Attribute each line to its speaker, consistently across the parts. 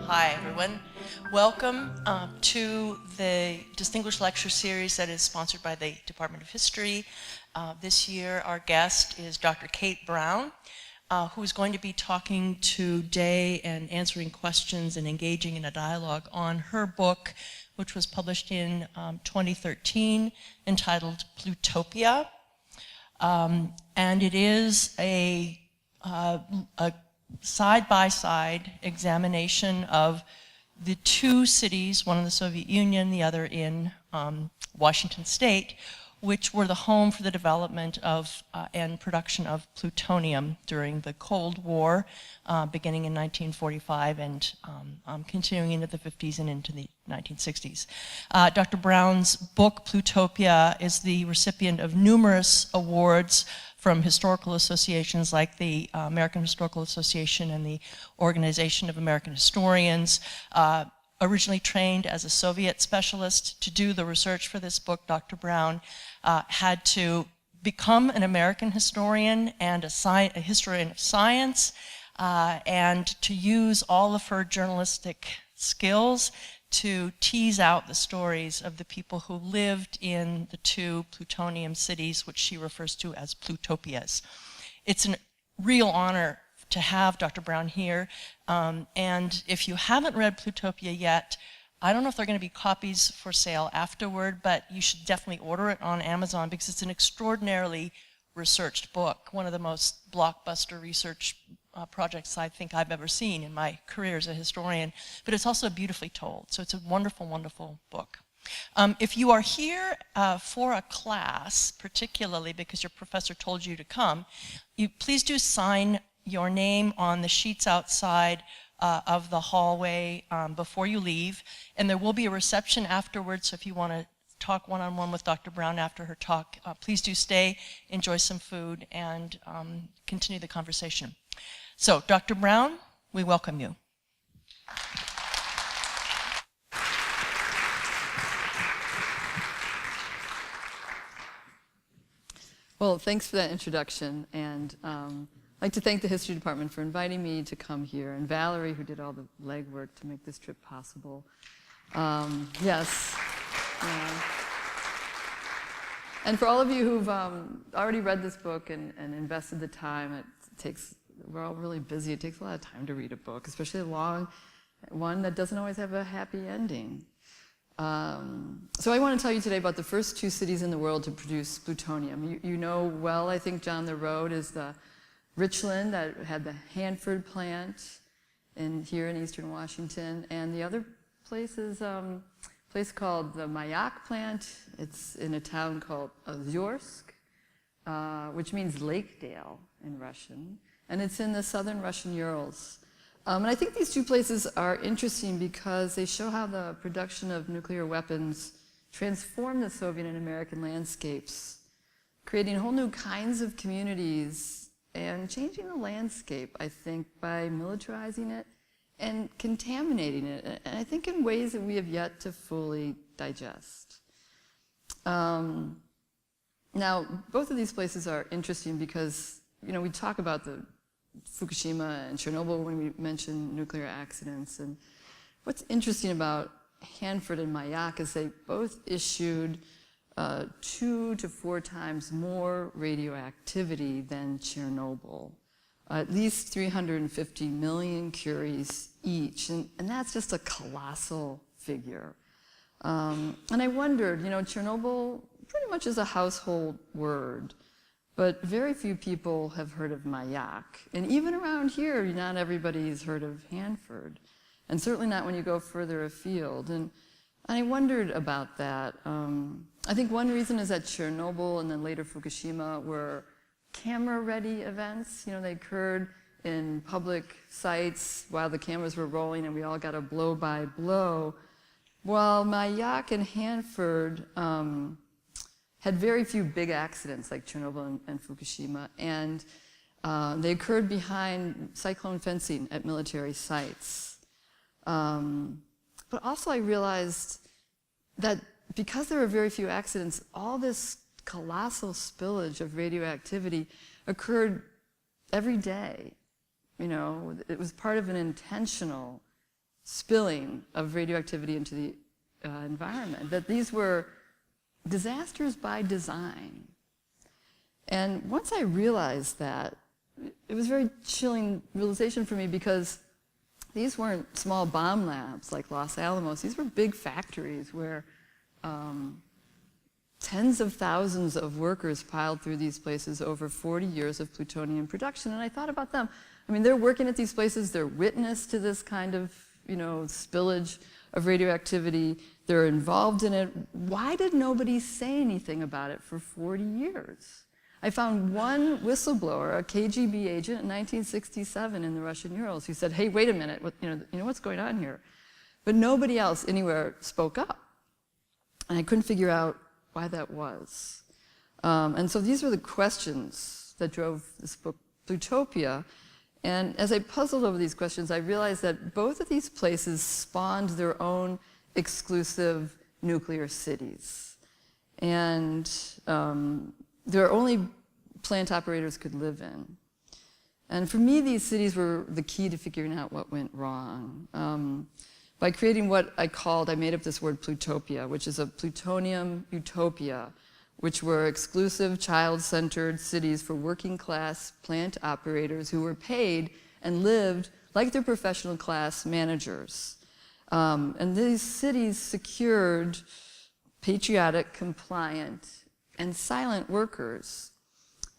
Speaker 1: Hi, everyone. Welcome to the Distinguished Lecture Series that is sponsored by the Department of History. This year, our guest is Dr. Kate Brown, who is going to be talking today and answering questions and engaging in a dialogue on her book, which was published in 2013, entitled Plutopia. And it is a side-by-side examination of the two cities, one in the Soviet Union, the other in Washington State, which were the home for the development of and production of plutonium during the Cold War, beginning in 1945 and continuing into the 50s and into the 1960s. Dr. Brown's book, Plutopia, is the recipient of numerous awards from historical associations like the American Historical Association and the Organization of American Historians. Originally trained as a Soviet specialist to do the research for this book, Dr. Brown had to become an American historian and a historian of science, and to use all of her journalistic skills to tease out the stories of the people who lived in the two plutonium cities, which she refers to as plutopias. It's a real honor to have Dr. Brown here, and if you haven't read Plutopia yet, I don't know if there are going to be copies for sale afterward, but you should definitely order it on Amazon because it's an extraordinarily researched book, one of the most blockbuster research projects I think I've ever seen in my career as a historian, but it's also beautifully told, so it's a wonderful, wonderful book. If you are here for a class, particularly because your professor told you to come, please do sign your name on the sheets outside of the hallway before you leave, and there will be a reception afterwards, so if you want to talk one-on-one with Dr. Brown after her talk, please do stay, enjoy some food, and continue the conversation. So, Dr. Brown, we welcome you.
Speaker 2: Well, thanks for that introduction, and I'd like to thank the History Department for inviting me to come here, and Valerie, who did all the legwork to make this trip possible. Yes. And for all of you who've already read this book and invested the time, we're all really busy. It takes a lot of time to read a book, especially a long one that doesn't always have a happy ending. So I want to tell you today about the first two cities in the world to produce plutonium. You know well, I think, John, the road is the Richland that had the Hanford plant here in eastern Washington, and the other place is a place called the Mayak plant. It's in a town called Ozyorsk, which means Lakedale in Russian, and it's in the southern Russian Urals. And I think these two places are interesting because they show how the production of nuclear weapons transformed the Soviet and American landscapes, creating whole new kinds of communities and changing the landscape, I think, by militarizing it and contaminating it, and I think in ways that we have yet to fully digest. Now, both of these places are interesting because, we talk about the Fukushima and Chernobyl when we mention nuclear accidents, and what's interesting about Hanford and Mayak is they both issued 2 to 4 times more radioactivity than Chernobyl, at least 350 million curies each, and that's just a colossal figure. And I wondered, Chernobyl pretty much is a household word, but very few people have heard of Mayak. And even around here, not everybody's heard of Hanford, and certainly not when you go further afield. And I wondered about that. I think one reason is that Chernobyl and then later Fukushima were camera-ready events. They occurred in public sites while the cameras were rolling and we all got a blow-by-blow. While Mayak and Hanford had very few big accidents like Chernobyl and Fukushima, and they occurred behind cyclone fencing at military sites. But also I realized that because there were very few accidents, all this colossal spillage of radioactivity occurred every day. It was part of an intentional spilling of radioactivity into the environment, that these were disasters by design. And once I realized that, it was a very chilling realization for me, because these weren't small bomb labs like Los Alamos. These were big factories where tens of thousands of workers piled through these places over 40 years of plutonium production. And I thought about them. I mean, they're working at these places. They're witness to this kind of, spillage of radioactivity. They're involved in it. Why did nobody say anything about it for 40 years? I found one whistleblower, a KGB agent in 1967 in the Russian Urals, who said, hey, wait a minute, what's going on here? But nobody else anywhere spoke up. And I couldn't figure out why that was. And so these were the questions that drove this book, Plutopia. And as I puzzled over these questions, I realized that both of these places spawned their own exclusive nuclear cities. And there are only plant operators could live in. And for me, these cities were the key to figuring out what went wrong. By creating what I made up this word plutopia, which is a plutonium utopia, which were exclusive, child-centered cities for working-class plant operators who were paid and lived like their professional class managers. And these cities secured patriotic, compliant, and silent workers.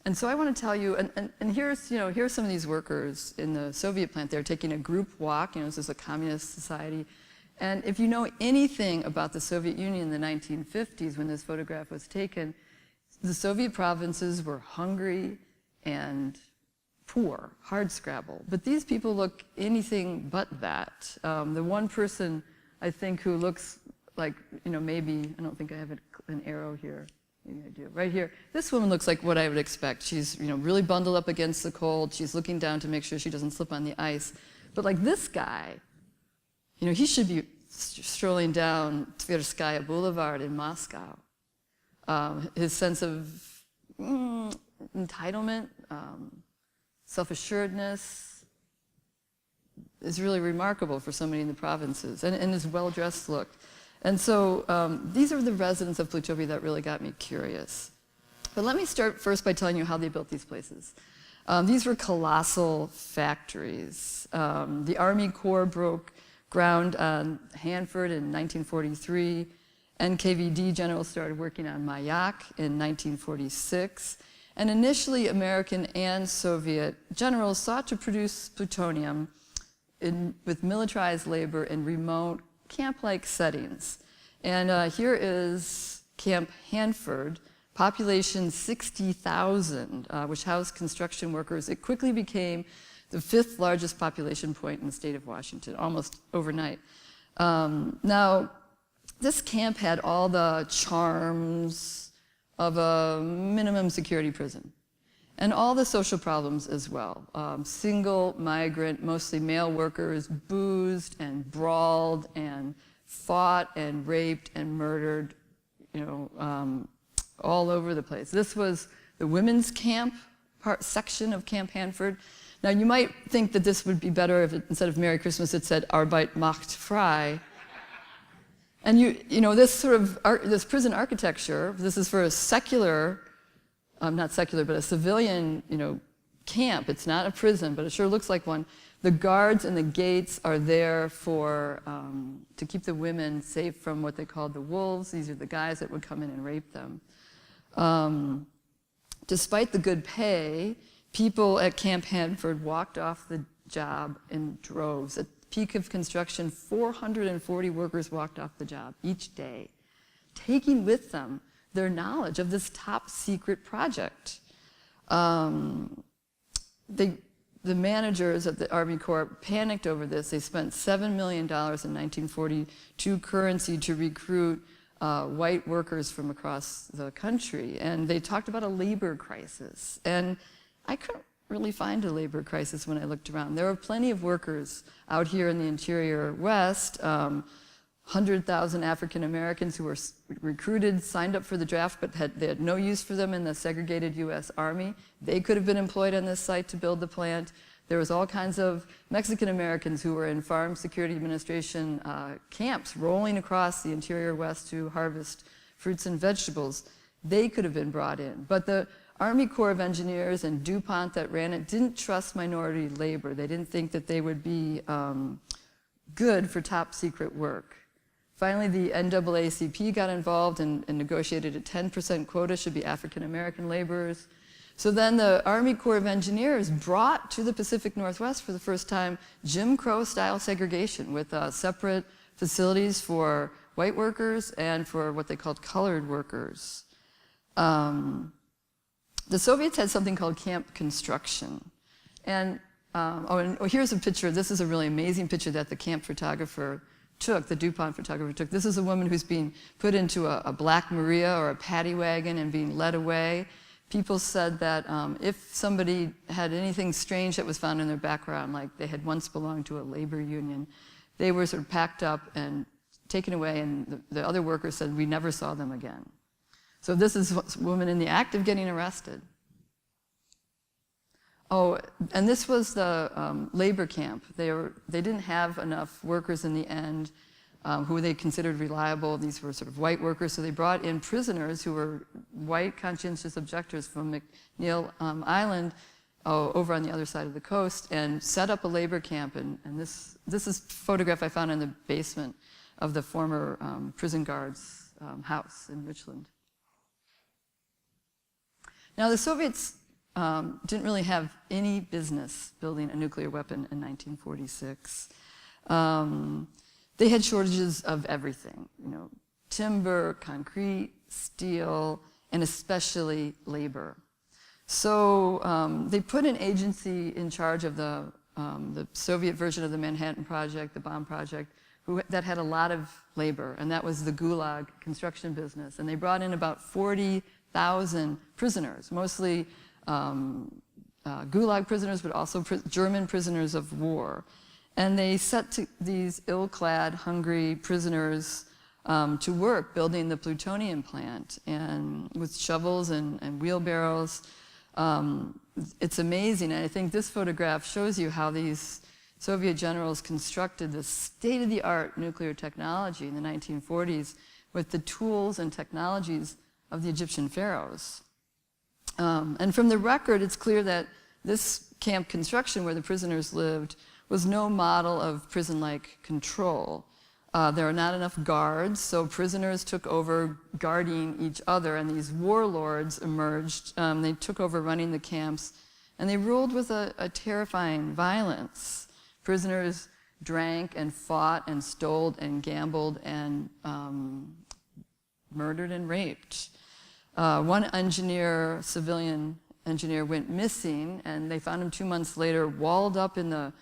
Speaker 2: And so I want to tell you, and here's some of these workers in the Soviet plant. They're taking a group walk. This is a communist society. And if you know anything about the Soviet Union in the 1950s, when this photograph was taken, the Soviet provinces were hungry and poor, hardscrabble. But these people look anything but that. The one person, I think, who looks like, maybe, I don't think I have an arrow here. Maybe I do. Right here. This woman looks like what I would expect. She's, really bundled up against the cold. She's looking down to make sure she doesn't slip on the ice. But like this guy, he should be strolling down Tverskaya Boulevard in Moscow. His sense of entitlement, self-assuredness is really remarkable for somebody in the provinces, and his well-dressed look. And so these are the residents of Plutopia that really got me curious. But let me start first by telling you how they built these places. These were colossal factories. The Army Corps broke ground on Hanford in 1943. NKVD generals started working on Mayak in 1946. And initially, American and Soviet generals sought to produce plutonium with militarized labor in remote camp-like settings. And here is Camp Hanford, population 60,000, which housed construction workers. It quickly became the 5th largest population point in the state of Washington, almost overnight. Now, this camp had all the charms of a minimum security prison, and all the social problems as well. Single, migrant, mostly male workers, boozed and brawled and fought and raped and murdered, all over the place. This was the women's camp section of Camp Hanford. Now, you might think that this would be better if instead of Merry Christmas it said Arbeit macht frei. And this prison architecture, this is for a secular, not secular, but a civilian, camp. It's not a prison, but it sure looks like one. The guards and the gates are there to keep the women safe from what they called the wolves. These are the guys that would come in and rape them. Despite the good pay, people at Camp Hanford walked off the job in droves. At the peak of construction, 440 workers walked off the job each day, taking with them their knowledge of this top secret project. The managers of the Army Corps panicked over this. They spent $7 million in 1942 currency to recruit white workers from across the country. And they talked about a labor crisis. And I couldn't really find a labor crisis when I looked around. There were plenty of workers out here in the interior West, 100,000 African Americans who were recruited, signed up for the draft, but they had no use for them in the segregated U.S. Army. They could have been employed on this site to build the plant. There was all kinds of Mexican Americans who were in Farm Security Administration camps rolling across the interior West to harvest fruits and vegetables. They could have been brought in. But the Army Corps of Engineers and DuPont that ran it didn't trust minority labor. They didn't think that they would be good for top secret work. Finally, the NAACP got involved and negotiated a 10% quota should be African American laborers. So then the Army Corps of Engineers brought to the Pacific Northwest for the first time Jim Crow style segregation with separate facilities for white workers and for what they called colored workers. The Soviets had something called camp construction. And here's a picture. This is a really amazing picture that the camp photographer took, the DuPont photographer took. This is a woman who's being put into a Black Maria or a paddy wagon and being led away. People said that if somebody had anything strange that was found in their background, like they had once belonged to a labor union, they were sort of packed up and taken away, and the other workers said, we never saw them again. So this is a woman in the act of getting arrested. Oh, and this was the labor camp. They didn't have enough workers in the end who they considered reliable. These were sort of white workers, so they brought in prisoners who were white conscientious objectors from McNeil Island over on the other side of the coast and set up a labor camp. And this is a photograph I found in the basement of the former prison guard's house in Richland. Now, the Soviets didn't really have any business building a nuclear weapon in 1946. They had shortages of everything, timber, concrete, steel, and especially labor. So they put an agency in charge of the Soviet version of the Manhattan Project, the bomb project, that had a lot of labor, and that was the Gulag construction business. And they brought in about 40,000 prisoners, mostly Gulag prisoners, but also German prisoners of war. And they set these ill-clad, hungry prisoners to work building the plutonium plant, and with shovels and wheelbarrows. It's amazing, and I think this photograph shows you how these Soviet generals constructed this state-of-the-art nuclear technology in the 1940s with the tools and technologies of the Egyptian pharaohs. And from the record, it's clear that this camp construction where the prisoners lived was no model of prison-like control. There are not enough guards, so prisoners took over guarding each other, and these warlords emerged. They took over running the camps, and they ruled with a terrifying violence. Prisoners drank and fought and stole and gambled and murdered and raped. One engineer, civilian engineer, went missing, and they found him 2 months later walled up in the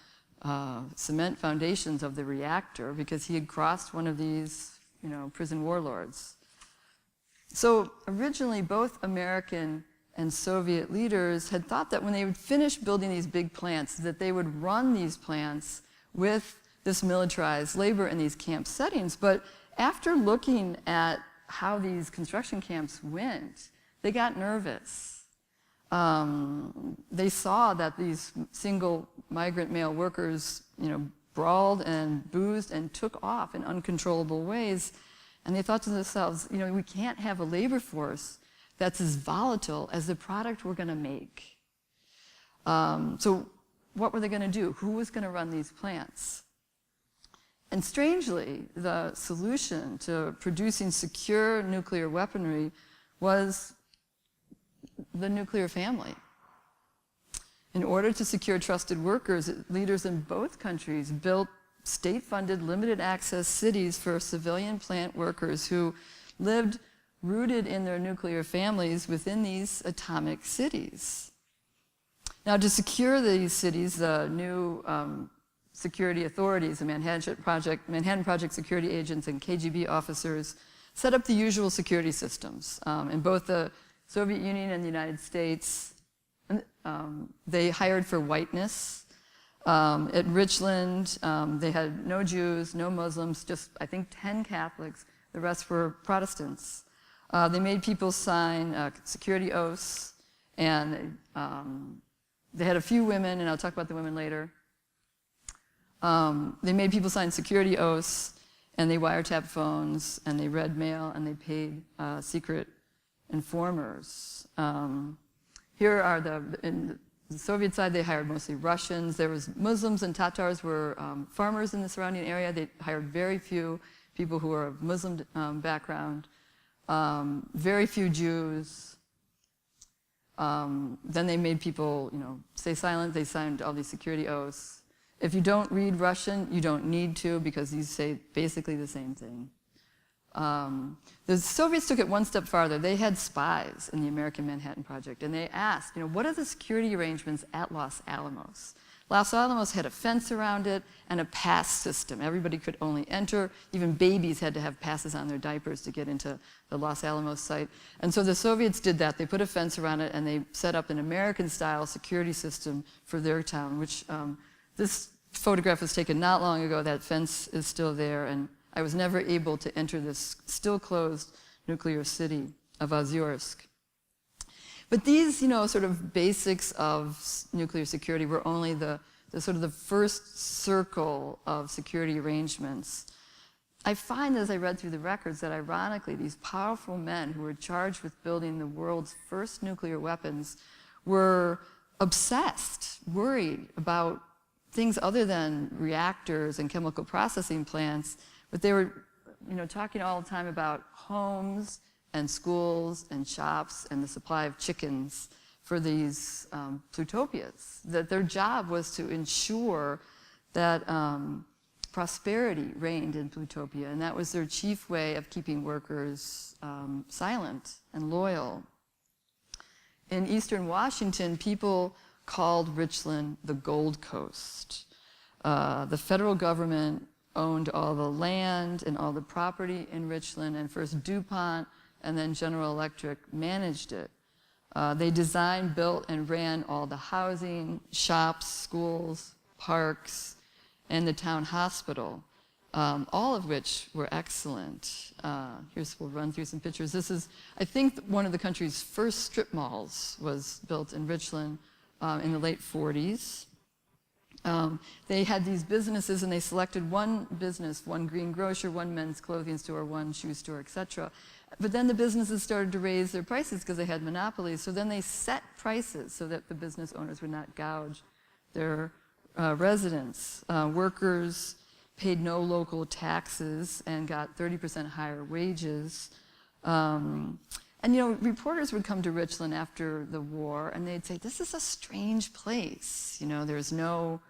Speaker 2: cement foundations of the reactor because he had crossed one of these, prison warlords. So originally, both American and Soviet leaders had thought that when they would finish building these big plants, that they would run these plants with this militarized labor in these camp settings. But after looking at how these construction camps went, they got nervous. They saw that these single migrant male workers, brawled and boozed and took off in uncontrollable ways. And they thought to themselves, we can't have a labor force that's as volatile as the product we're going to make. So what were they going to do? Who was going to run these plants? And strangely, the solution to producing secure nuclear weaponry was the nuclear family. In order to secure trusted workers, leaders in both countries built state-funded, limited-access cities for civilian plant workers who lived rooted in their nuclear families within these atomic cities. Now, to secure these cities, the new security authorities, the Manhattan Project security agents and KGB officers, set up the usual security systems. In both the Soviet Union and the United States, they hired for whiteness. At Richland, they had no Jews, no Muslims, just, I think, 10 Catholics. The rest were Protestants. They made people sign security oaths, and They had a few women, and I'll talk about the women later. They made people sign security oaths, and they wiretapped phones, and they read mail, and they paid secret informers. Here are in the Soviet side, they hired mostly Russians. There was Muslims and Tatars were farmers in the surrounding area. They hired very few people who were of Muslim background, very few Jews. Then they made people, stay silent. They signed all these security oaths. If you don't read Russian, you don't need to, because these say basically the same thing. The Soviets took it one step farther. They had spies in the American Manhattan Project, and they asked, what are the security arrangements at Los Alamos? Los Alamos had a fence around it and a pass system. Everybody could only enter. Even babies had to have passes on their diapers to get into the Los Alamos site. And so the Soviets did that. They put a fence around it, and they set up an American-style security system for their town, which this photograph was taken not long ago. That fence is still there, and I was never able to enter this still closed nuclear city of Ozyorsk. But these, sort of basics of nuclear security were only the sort of the first circle of security arrangements. I find as I read through the records that ironically these powerful men who were charged with building the world's first nuclear weapons were obsessed, worried about things other than reactors and chemical processing plants, but they were, talking all the time about homes and schools and shops and the supply of chickens for these plutopias. That their job was to ensure that prosperity reigned in Plutopia, and that was their chief way of keeping workers silent and loyal. In eastern Washington, people called Richland the Gold Coast. The federal government owned all the land and all the property in Richland, and first DuPont and then General Electric managed it. They designed, built, and ran all the housing, shops, schools, parks, and the town hospital, all of which were excellent. We'll run through some pictures. This is, I think, one of the country's first strip malls was built in Richland in the late 40s. They had these businesses, and they selected one business, one green grocer, one men's clothing store, one shoe store, etc. But then the businesses started to raise their prices because they had monopolies. So then they set prices so that the business owners would not gouge their residents. Workers paid no local taxes and got 30% higher wages. And reporters would come to Richland after the war, and they'd say, "This is a strange place. There's no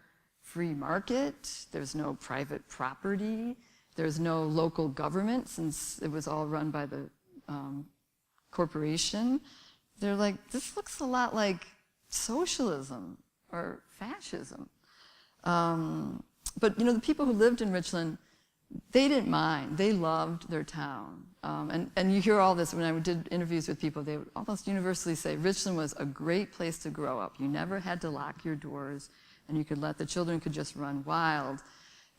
Speaker 2: free market, there's no private property, there's no local government, since it was all run by the corporation." They're like, "This looks a lot like socialism or fascism." But the people who lived in Richland, they didn't mind. They loved their town. And you hear all this when I did interviews with people. They would almost universally say Richland was a great place to grow up. You never had to lock your doors, and you could let the children could just run wild.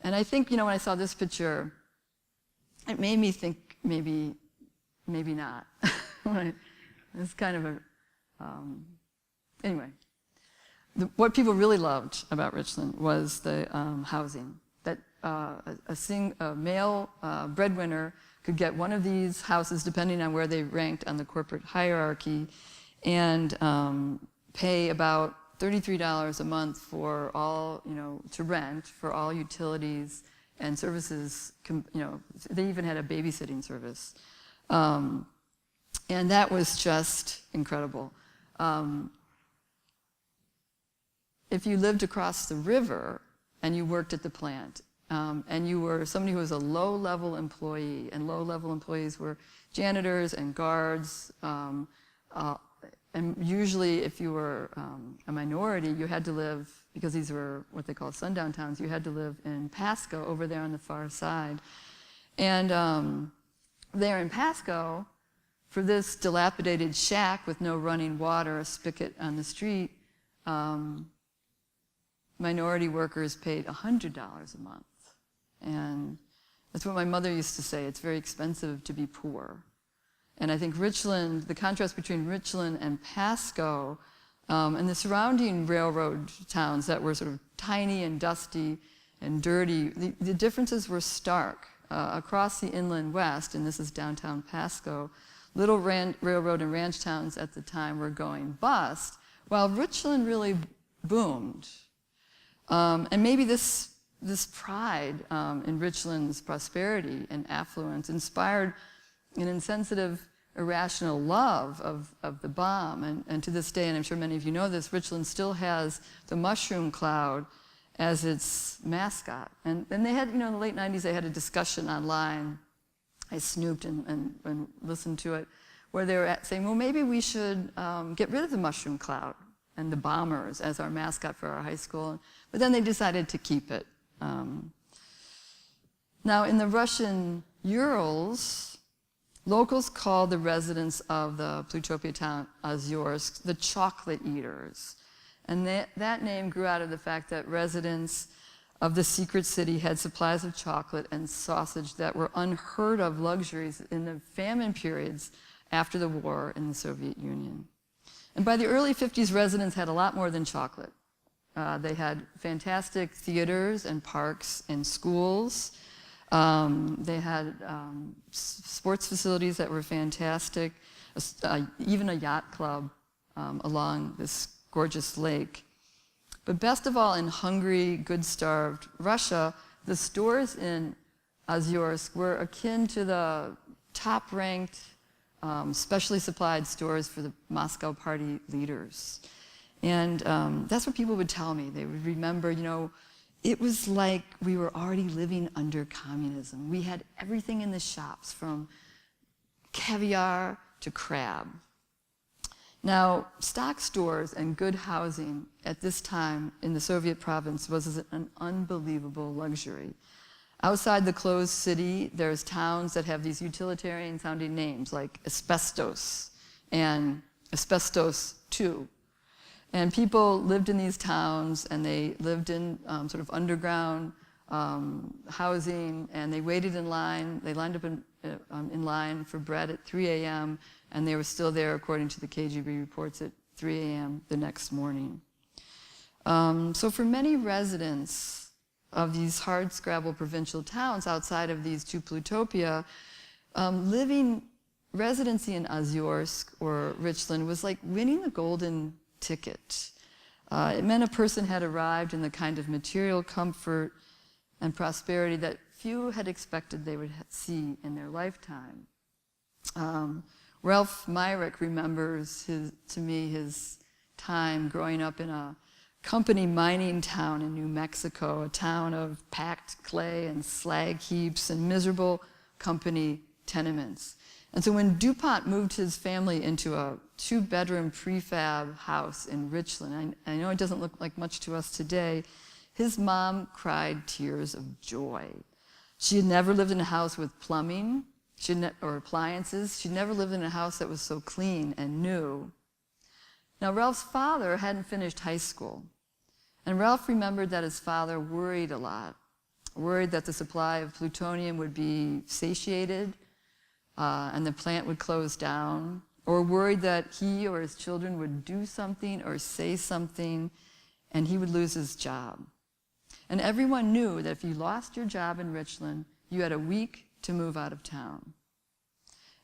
Speaker 2: And I think, when I saw this picture, it made me think maybe not. It's kind of anyway. What people really loved about Richland was the housing. That a male breadwinner could get one of these houses, depending on where they ranked on the corporate hierarchy, and pay about $33 a month for all, to rent for all utilities and services. They even had a babysitting service, and that was just incredible. If you lived across the river and you worked at the plant, and you were somebody who was a low-level employee, and low-level employees were janitors and guards, and usually if you were a minority, you had to live, because these were what they call sundown towns, you had to live in Pasco, over there on the far side. And there in Pasco, for this dilapidated shack with no running water, a spigot on the street, minority workers paid $100 a month. And that's what my mother used to say, it's very expensive to be poor. And I think Richland, the contrast between Richland and Pasco And the surrounding railroad towns that were sort of tiny and dusty and dirty, the differences were stark. Across the inland west, and this is downtown Pasco, little railroad and ranch towns at the time were going bust, while Richland really boomed. And maybe this pride in Richland's prosperity and affluence inspired an insensitive, irrational love of the bomb. And to this day, and I'm sure many of you know this, Richland still has the mushroom cloud as its mascot. And they had, in the late 90s, they had a discussion online. I snooped and listened to it, where they were saying, well, maybe we should get rid of the mushroom cloud and the bombers as our mascot for our high school. But then they decided to keep it. Now, in the Russian Urals, locals called the residents of the Plutopia town Ozyorsk the chocolate eaters. And that name grew out of the fact that residents of the secret city had supplies of chocolate and sausage that were unheard of luxuries in the famine periods after the war in the Soviet Union. And by the early 50s, residents had a lot more than chocolate. They had fantastic theaters and parks and schools. They had sports facilities that were fantastic, even a yacht club along this gorgeous lake. But best of all, in hungry, good-starved Russia, the stores in Ozyorsk were akin to the top-ranked, specially supplied stores for the Moscow party leaders. And that's what people would tell me. They would remember, it was like we were already living under communism. We had everything in the shops, from caviar to crab. Now, stock stores and good housing at this time in the Soviet province was an unbelievable luxury. Outside the closed city, there's towns that have these utilitarian-sounding names like Asbestos and Asbestos 2. And people lived in these towns, and they lived in sort of underground housing, and they waited in line. They lined up in line for bread at 3 a.m., and they were still there, according to the KGB reports, at 3 a.m. the next morning. So for many residents of these hardscrabble provincial towns outside of these two Plutopia, residency in Ozyorsk or Richland was like winning the golden ticket. It meant a person had arrived in the kind of material comfort and prosperity that few had expected they would see in their lifetime. Ralph Myrick remembers his time growing up in a company mining town in New Mexico, a town of packed clay and slag heaps and miserable company tenements. And so when DuPont moved his family into a 2-bedroom prefab house in Richland, I know it doesn't look like much to us today, his mom cried tears of joy. She had never lived in a house with plumbing or appliances. She'd never lived in a house that was so clean and new. Now, Ralph's father hadn't finished high school, and Ralph remembered that his father worried a lot, worried that the supply of plutonium would be satiated and the plant would close down, or worried that he or his children would do something or say something and he would lose his job. And everyone knew that if you lost your job in Richland, you had a week to move out of town.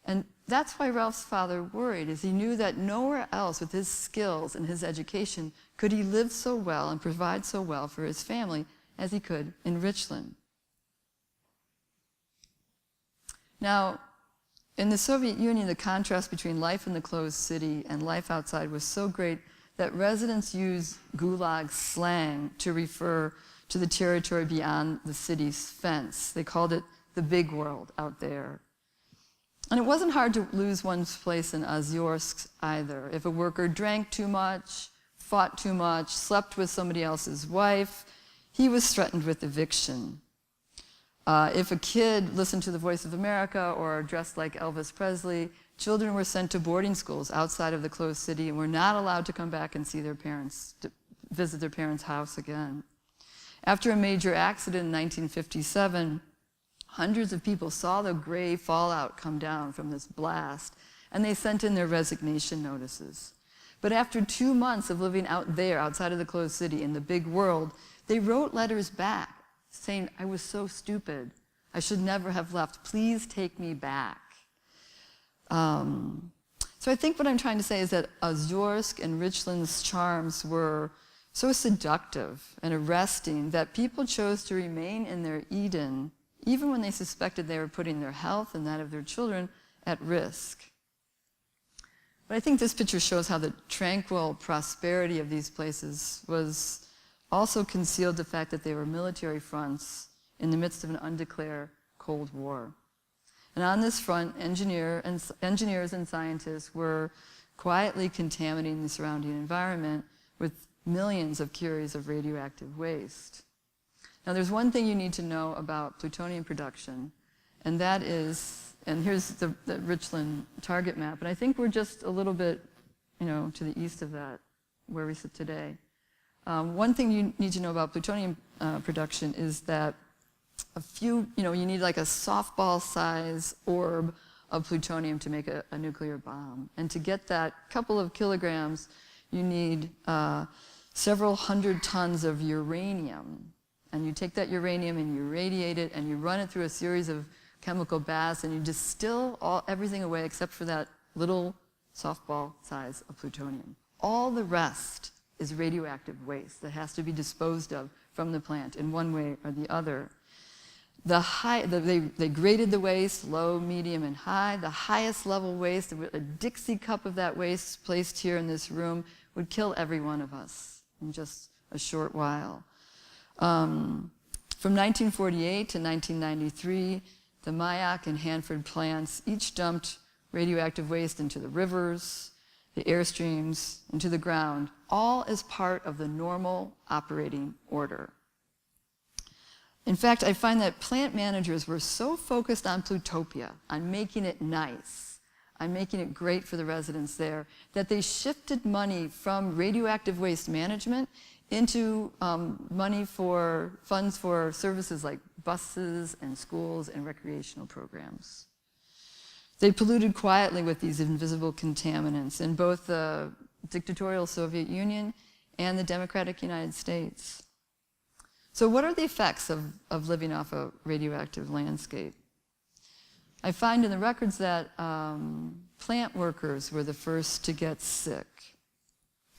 Speaker 2: And that's why Ralph's father worried, is he knew that nowhere else with his skills and his education could he live so well and provide so well for his family as he could in Richland. Now, in the Soviet Union, the contrast between life in the closed city and life outside was so great that residents used Gulag slang to refer to the territory beyond the city's fence. They called it the big world out there. And it wasn't hard to lose one's place in Ozyorsk either. If a worker drank too much, fought too much, slept with somebody else's wife, he was threatened with eviction. If a kid listened to the Voice of America or dressed like Elvis Presley, children were sent to boarding schools outside of the closed city and were not allowed to come back and see their parents, to visit their parents' house again. After a major accident in 1957, hundreds of people saw the gray fallout come down from this blast, and they sent in their resignation notices. But after 2 months of living out there, outside of the closed city, in the big world, they wrote letters back saying, I was so stupid. I should never have left. Please take me back. So I think what I'm trying to say is that Ozyorsk and Richland's charms were so seductive and arresting that people chose to remain in their Eden, even when they suspected they were putting their health and that of their children at risk. But I think this picture shows how the tranquil prosperity of these places was also concealed the fact that they were military fronts in the midst of an undeclared Cold War. And on this front, engineers and scientists were quietly contaminating the surrounding environment with millions of curies of radioactive waste. Now, there's one thing you need to know about plutonium production, and that is, and here's the Richland target map, and I think we're just a little bit, to the east of that, where we sit today. One thing you need to know about plutonium production is that you need like a softball size orb of plutonium to make a nuclear bomb. And to get that couple of kilograms, you need several hundred tons of uranium. And you take that uranium and you irradiate it and you run it through a series of chemical baths and you distill everything away except for that little softball size of plutonium. All the rest is radioactive waste that has to be disposed of from the plant in one way or the other. They graded the waste, low, medium, and high. The highest level waste, a Dixie cup of that waste placed here in this room, would kill every one of us in just a short while. From 1948 to 1993, the Mayak and Hanford plants each dumped radioactive waste into the rivers, the airstreams, into the ground, all as part of the normal operating order. In fact, I find that plant managers were so focused on Plutopia, on making it nice, on making it great for the residents there, that they shifted money from radioactive waste management into funds for services like buses and schools and recreational programs. They polluted quietly with these invisible contaminants in both the dictatorial Soviet Union and the democratic United States. So what are the effects of living off a radioactive landscape? I find in the records that plant workers were the first to get sick.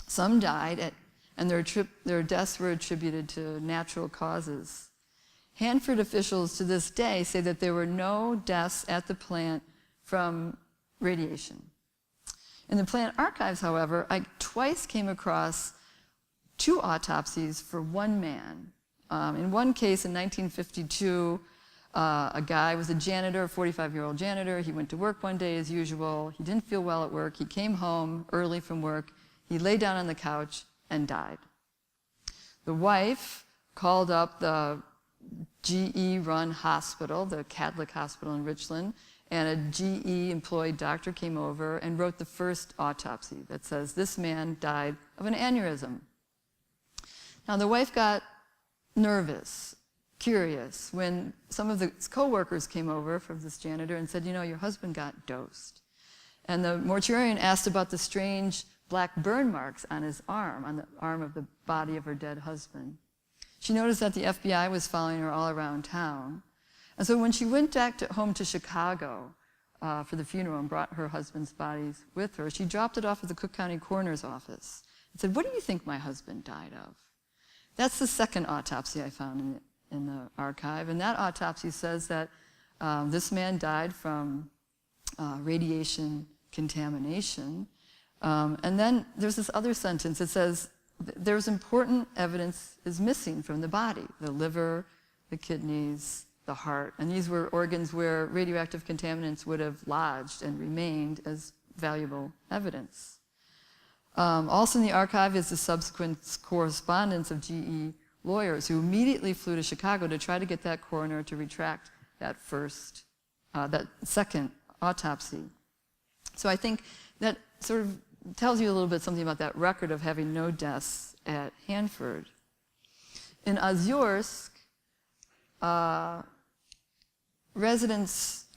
Speaker 2: Some died, and their deaths were attributed to natural causes. Hanford officials to this day say that there were no deaths at the plant from radiation. In the plant archives, however, I twice came across 2 autopsies for one man. In one case, in 1952, a guy was a janitor, a 45-year-old janitor. He went to work one day as usual. He didn't feel well at work. He came home early from work. He lay down on the couch and died. The wife called up the GE-run hospital, the Catholic hospital in Richland, and a GE-employed doctor came over and wrote the first autopsy that says this man died of an aneurysm. Now, the wife got nervous, curious, when some of the co-workers came over from this janitor and said, your husband got dosed. And the mortuarian asked about the strange black burn marks on his arm, on the arm of the body of her dead husband. She noticed that the FBI was following her all around town. And so when she went back home to Chicago for the funeral and brought her husband's bodies with her, she dropped it off at the Cook County coroner's office and said, what do you think my husband died of? That's the second autopsy I found in the archive, and that autopsy says that this man died from radiation contamination. And then there's this other sentence that says there's important evidence is missing from the body, the liver, the kidneys, the heart, and these were organs where radioactive contaminants would have lodged and remained as valuable evidence. Also in the archive is the subsequent correspondence of GE lawyers who immediately flew to Chicago to try to get that coroner to retract that second autopsy. So I think that sort of tells you a little bit something about that record of having no deaths at Hanford. In Ozyorsk,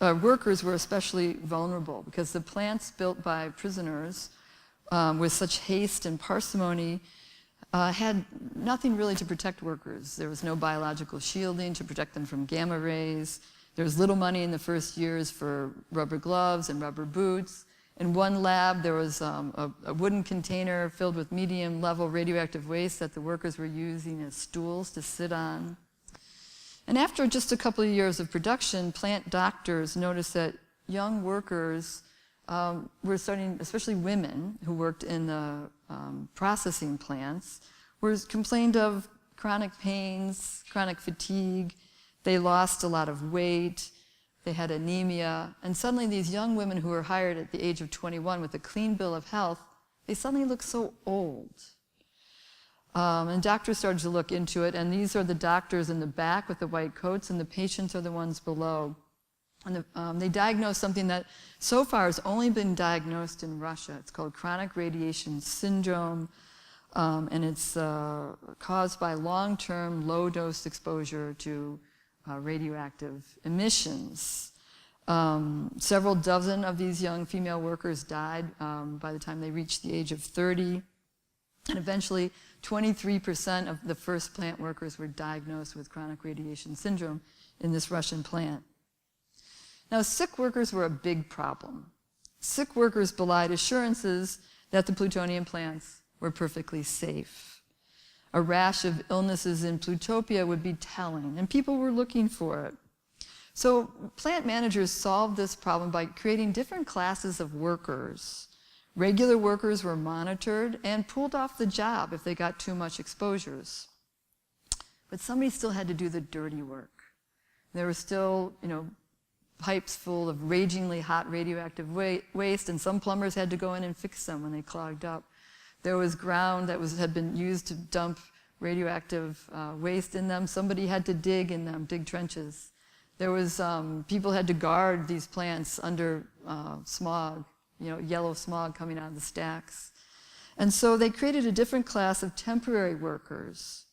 Speaker 2: workers were especially vulnerable because the plants built by prisoners with such haste and parsimony, had nothing really to protect workers. There was no biological shielding to protect them from gamma rays. There was little money in the first years for rubber gloves and rubber boots. In one lab, there was a wooden container filled with medium-level radioactive waste that the workers were using as stools to sit on. And after just a couple of years of production, plant doctors noticed that young workers were starting, especially women who worked in the processing plants, complained of chronic pains, chronic fatigue. They lost a lot of weight. They had anemia. And suddenly these young women who were hired at the age of 21 with a clean bill of health, they suddenly looked so old. And doctors started to look into it, and these are the doctors in the back with the white coats, and the patients are the ones below. And they diagnosed something that so far has only been diagnosed in Russia. It's called chronic radiation syndrome, and it's caused by long-term low-dose exposure to radioactive emissions. Several dozen of these young female workers died by the time they reached the age of 30, and eventually 23% of the first plant workers were diagnosed with chronic radiation syndrome in this Russian plant. Now, sick workers were a big problem. Sick workers belied assurances that the plutonium plants were perfectly safe. A rash of illnesses in Plutopia would be telling, and people were looking for it. So plant managers solved this problem by creating different classes of workers. Regular workers were monitored and pulled off the job if they got too much exposures. But somebody still had to do the dirty work. There were still, pipes full of ragingly hot radioactive waste, and some plumbers had to go in and fix them when they clogged up. There was ground that had been used to dump radioactive waste in them. Somebody had to dig in them, dig trenches. There was, people had to guard these plants under smog, yellow smog coming out of the stacks. And so they created a different class of temporary workers.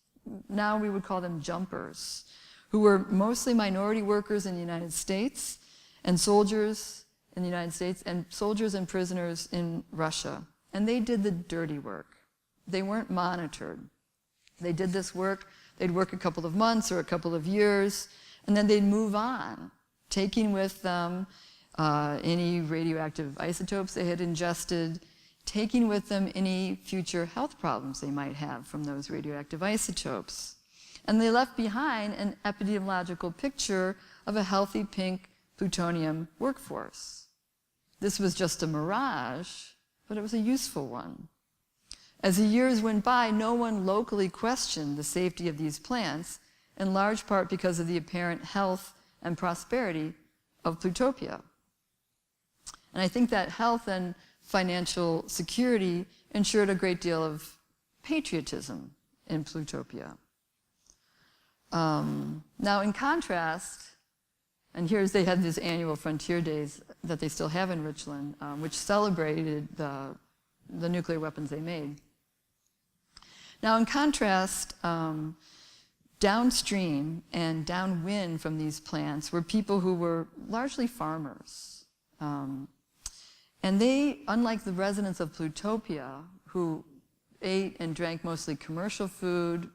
Speaker 2: Now we would call them jumpers, who were mostly minority workers in the United States, and soldiers in the United States, and soldiers and prisoners in Russia. And they did the dirty work. They weren't monitored. They did this work. They'd work a couple of months or a couple of years, and then they'd move on, taking with them any radioactive isotopes they had ingested, taking with them any future health problems they might have from those radioactive isotopes. And they left behind an epidemiological picture of a healthy pink plutonium workforce. This was just a mirage, but it was a useful one. As the years went by, no one locally questioned the safety of these plants, in large part because of the apparent health and prosperity of Plutopia. And I think that health and financial security ensured a great deal of patriotism in Plutopia. Now, in contrast, and they had these annual Frontier Days that they still have in Richland, which celebrated the nuclear weapons they made. Now, in contrast, downstream and downwind from these plants were people who were largely farmers. And they, unlike the residents of Plutopia, who ate and drank mostly commercial food,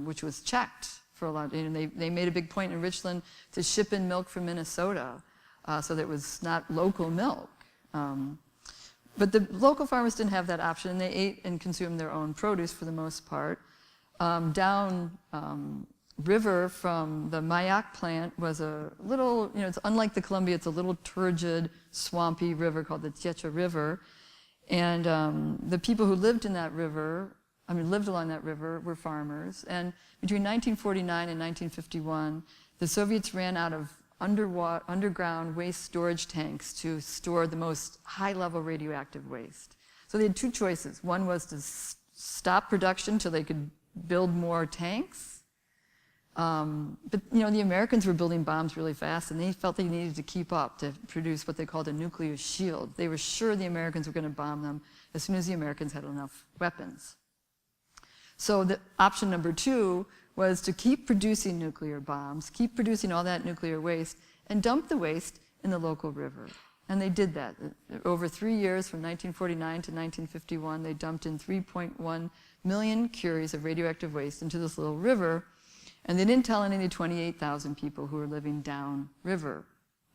Speaker 2: which was checked for a lot, they made a big point in Richland to ship in milk from Minnesota, so that it was not local milk. But the local farmers didn't have that option, and they ate and consumed their own produce for the most part. Down river from the Mayak plant was a little, it's unlike the Columbia, it's a little turgid, swampy river called the Tietcha River. And the people who lived in that river, lived along that river, were farmers. And between 1949 and 1951, the Soviets ran out of underground waste storage tanks to store the most high-level radioactive waste. So they had two choices. One was to stop production till they could build more tanks. But the Americans were building bombs really fast, and they felt they needed to keep up to produce what they called a nuclear shield. They were sure the Americans were going to bomb them as soon as the Americans had enough weapons. So the option number two was to keep producing nuclear bombs, keep producing all that nuclear waste, and dump the waste in the local river. And they did that. Over 3 years, from 1949 to 1951, they dumped in 3.1 million curies of radioactive waste into this little river, and they didn't tell any of the 28,000 people who were living downriver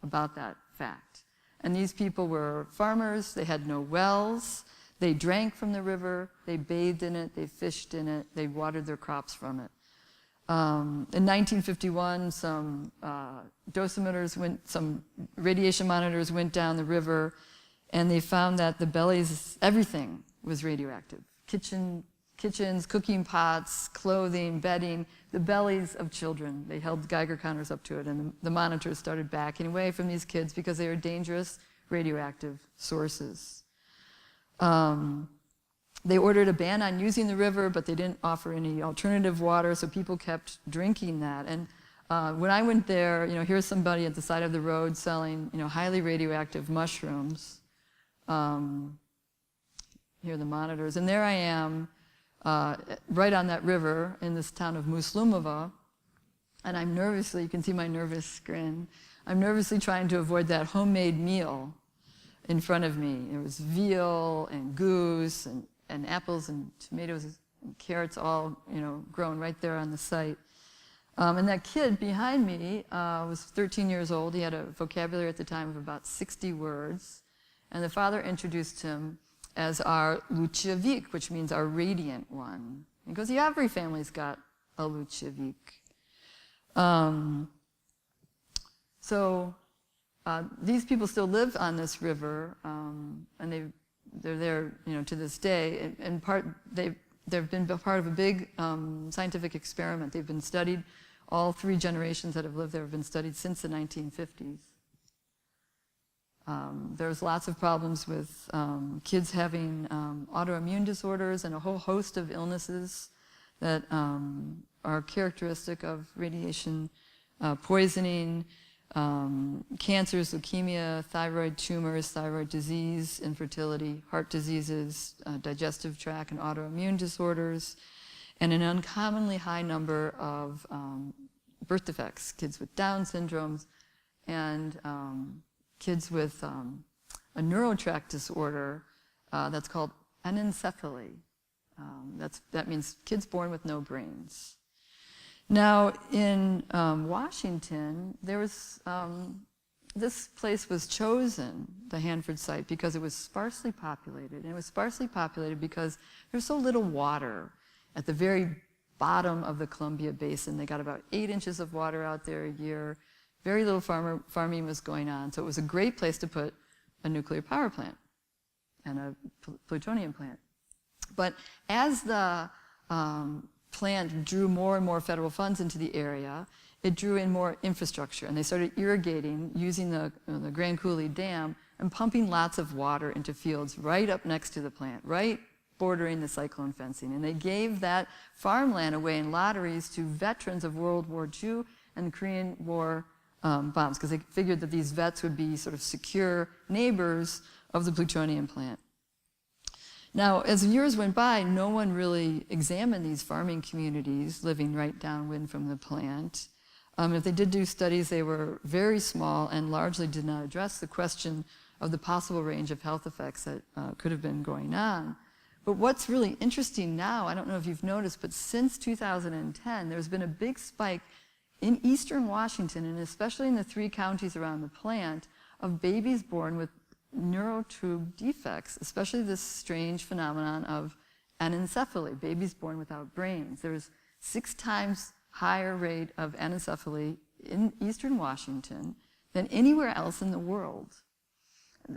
Speaker 2: about that fact. And these people were farmers, they had no wells, they drank from the river, they bathed in it, they fished in it, they watered their crops from it. In 1951, some dosimeters some radiation monitors went down the river, and they found that the bellies, everything was radioactive. Kitchens, cooking pots, clothing, bedding, the bellies of children. They held Geiger counters up to it, and the monitors started backing away from these kids because they were dangerous radioactive sources. They ordered a ban on using the river, but they didn't offer any alternative water, so people kept drinking that. And when I went there, here's somebody at the side of the road selling, highly radioactive mushrooms. Here are the monitors. And there I am, right on that river in this town of Muslumova, and I'm nervously, you can see my nervous grin, I'm nervously trying to avoid that homemade meal in front of me. There was veal and goose and apples and tomatoes and carrots all, grown right there on the site. And that kid behind me was 13 years old. He had a vocabulary at the time of about 60 words. And the father introduced him as our Luchevik, which means our radiant one. He goes, yeah, every family's got a Luchevik. So these people still live on this river, and they're there, to this day. And they've been part of a big scientific experiment. They've been studied. All 3 generations that have lived there have been studied since the 1950s. There's lots of problems with kids having autoimmune disorders and a whole host of illnesses that are characteristic of radiation poisoning, cancers, leukemia, thyroid tumors, thyroid disease, infertility, heart diseases, digestive tract and autoimmune disorders, and an uncommonly high number of birth defects, kids with Down syndromes, and kids with a neurotract disorder that's called anencephaly. That means kids born with no brains. Now, in Washington, there was this place was chosen, the Hanford site, because it was sparsely populated. And it was sparsely populated because there's so little water at the very bottom of the Columbia Basin. They got about 8 inches of water out there a year. Very little farming was going on. So it was a great place to put a nuclear power plant and a plutonium plant. But as the plant drew more and more federal funds into the area, it drew in more infrastructure, and they started irrigating using the Grand Coulee Dam and pumping lots of water into fields right up next to the plant, right bordering the cyclone fencing. And they gave that farmland away in lotteries to veterans of World War II and the Korean War bombs, because they figured that these vets would be sort of secure neighbors of the plutonium plant. Now, as years went by, no one really examined these farming communities living right downwind from the plant. If they did do studies, they were very small and largely did not address the question of the possible range of health effects that could have been going on. But what's really interesting now, I don't know if you've noticed, but since 2010, there's been a big spike in eastern Washington, and especially in the 3 counties around the plant, of babies born with neurotube defects, especially this strange phenomenon of anencephaly, babies born without brains. There's 6 times higher rate of anencephaly in eastern Washington than anywhere else in the world.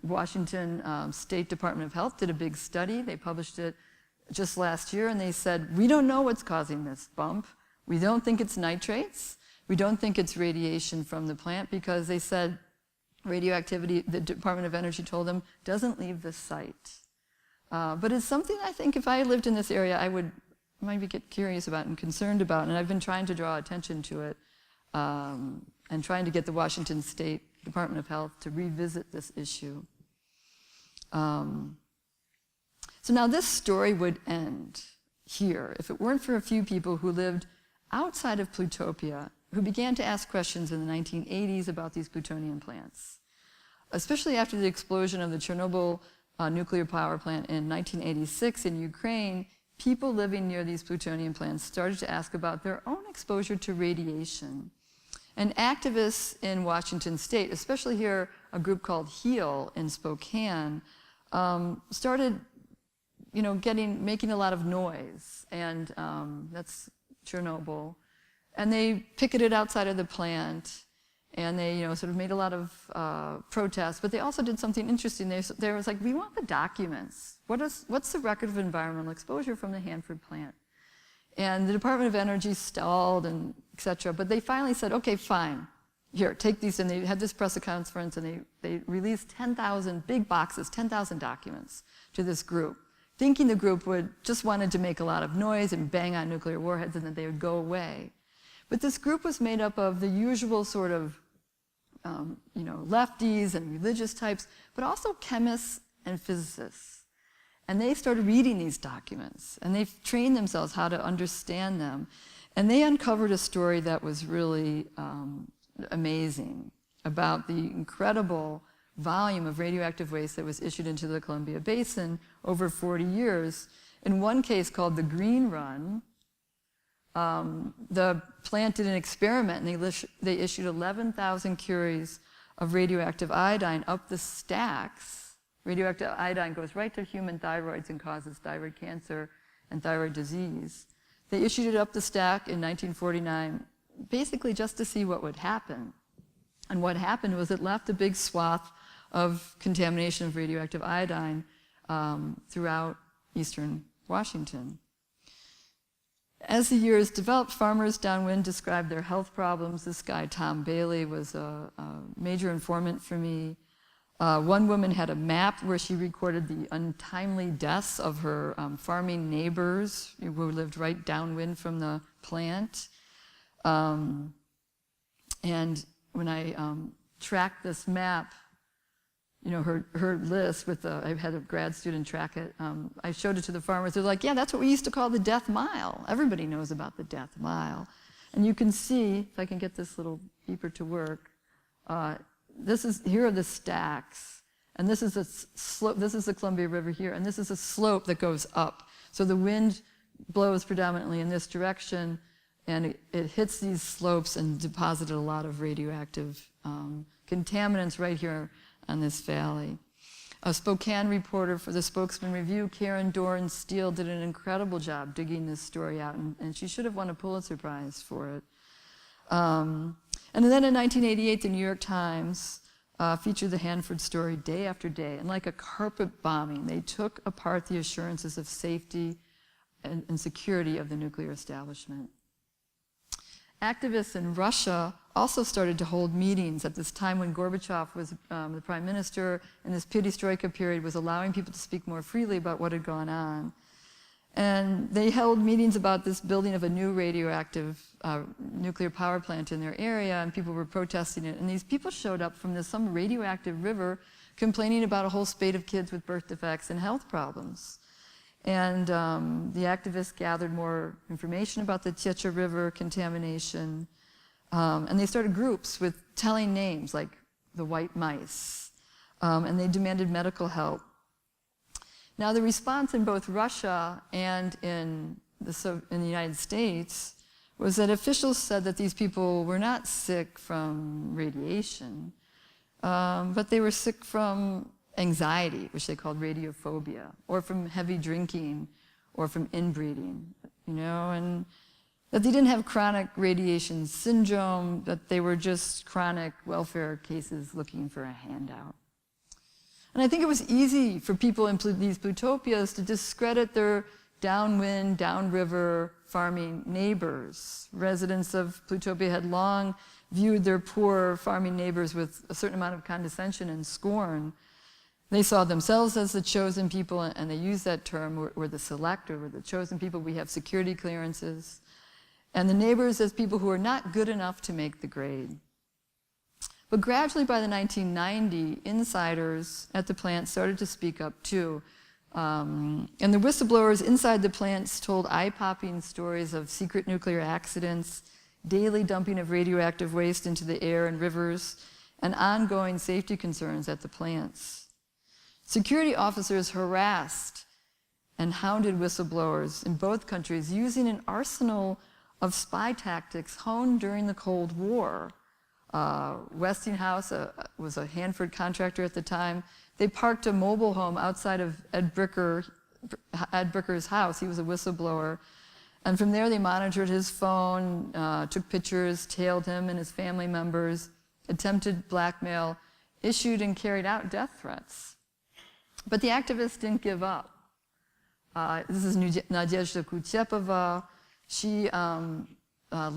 Speaker 2: Washington State Department of Health did a big study. They published it just last year, and they said, we don't know what's causing this bump. We don't think it's nitrates. We don't think it's radiation from the plant, because they said radioactivity, the Department of Energy told them, doesn't leave the site. But it's something I think if I lived in this area, I would maybe get curious about and concerned about, and I've been trying to draw attention to it and trying to get the Washington State Department of Health to revisit this issue. So now this story would end here if it weren't for a few people who lived outside of Plutopia who began to ask questions in the 1980s about these plutonium plants. especially after the explosion of the Chernobyl nuclear power plant in 1986 in Ukraine, people living near these plutonium plants started to ask about their own exposure to radiation. And activists in Washington State, especially here a group called HEAL in Spokane, started making a lot of noise, and that's Chernobyl. And they picketed outside of the plant, and they sort of made a lot of protests, but they also did something interesting. They was like, we want the documents. What's the record of environmental exposure from the Hanford plant? And the Department of Energy stalled, and et cetera, but they finally said, okay, fine, here, take these, and they had this press conference, and they released 10,000 big boxes, 10,000 documents to this group, thinking the group wanted to make a lot of noise and bang on nuclear warheads and then they would go away. But this group was made up of the usual sort of, lefties and religious types, but also chemists and physicists. And they started reading these documents, and they trained themselves how to understand them. And they uncovered a story that was really amazing about the incredible volume of radioactive waste that was issued into the Columbia Basin over 40 years. In one case called the Green Run, the plant did an experiment, and they issued 11,000 curies of radioactive iodine up the stacks. Radioactive iodine goes right to human thyroids and causes thyroid cancer and thyroid disease. They issued it up the stack in 1949, basically just to see what would happen. And what happened was it left a big swath of contamination of radioactive iodine throughout eastern Washington. As the years developed, farmers downwind described their health problems. This guy, Tom Bailey, was a major informant for me. One woman had a map where she recorded the untimely deaths of her farming neighbors who lived right downwind from the plant. And when I tracked this map, her list with I had a grad student track it. I showed it to the farmers. They're like, yeah, that's what we used to call the death mile. Everybody knows about the death mile. And you can see, if I can get this little beeper to work, here are the stacks. And this is a slope. This is the Columbia River here. And this is a slope that goes up. So the wind blows predominantly in this direction, and it hits these slopes and deposited a lot of radioactive contaminants right here on this valley. A Spokane reporter for the Spokesman Review, Karen Doran Steele, did an incredible job digging this story out, and she should have won a Pulitzer Prize for it. And then in 1988, the New York Times featured the Hanford story day after day, and like a carpet bombing, they took apart the assurances of safety and security of the nuclear establishment. Activists in Russia also started to hold meetings at this time when Gorbachev was the prime minister, and this perestroika period was allowing people to speak more freely about what had gone on. And they held meetings about this building of a new radioactive nuclear power plant in their area, and people were protesting it. And these people showed up from some radioactive river complaining about a whole spate of kids with birth defects and health problems. And the activists gathered more information about the Tietze River contamination. And they started groups with telling names like the white mice. And they demanded medical help. Now the response in both Russia and in the United States was that officials said that these people were not sick from radiation, but they were sick from anxiety, which they called radiophobia, or from heavy drinking, or from inbreeding, and that they didn't have chronic radiation syndrome, that they were just chronic welfare cases looking for a handout. And I think it was easy for people in these plutopias to discredit their downwind, downriver farming neighbors. Residents of Plutopia had long viewed their poor farming neighbors with a certain amount of condescension and scorn. They saw themselves as the chosen people, and they used that term, we're the select, or we're the chosen people, we have security clearances, and the neighbors as people who are not good enough to make the grade. But gradually by the 1990s, insiders at the plant started to speak up too. And the whistleblowers inside the plants told eye-popping stories of secret nuclear accidents, daily dumping of radioactive waste into the air and rivers, and ongoing safety concerns at the plants. Security officers harassed and hounded whistleblowers in both countries using an arsenal of spy tactics honed during the Cold War. Westinghouse was a Hanford contractor at the time. They parked a mobile home outside of Ed Bricker's house. He was a whistleblower. And from there they monitored his phone, took pictures, tailed him and his family members, attempted blackmail, issued and carried out death threats. But the activists didn't give up. This is Nadezhda Kutepova. She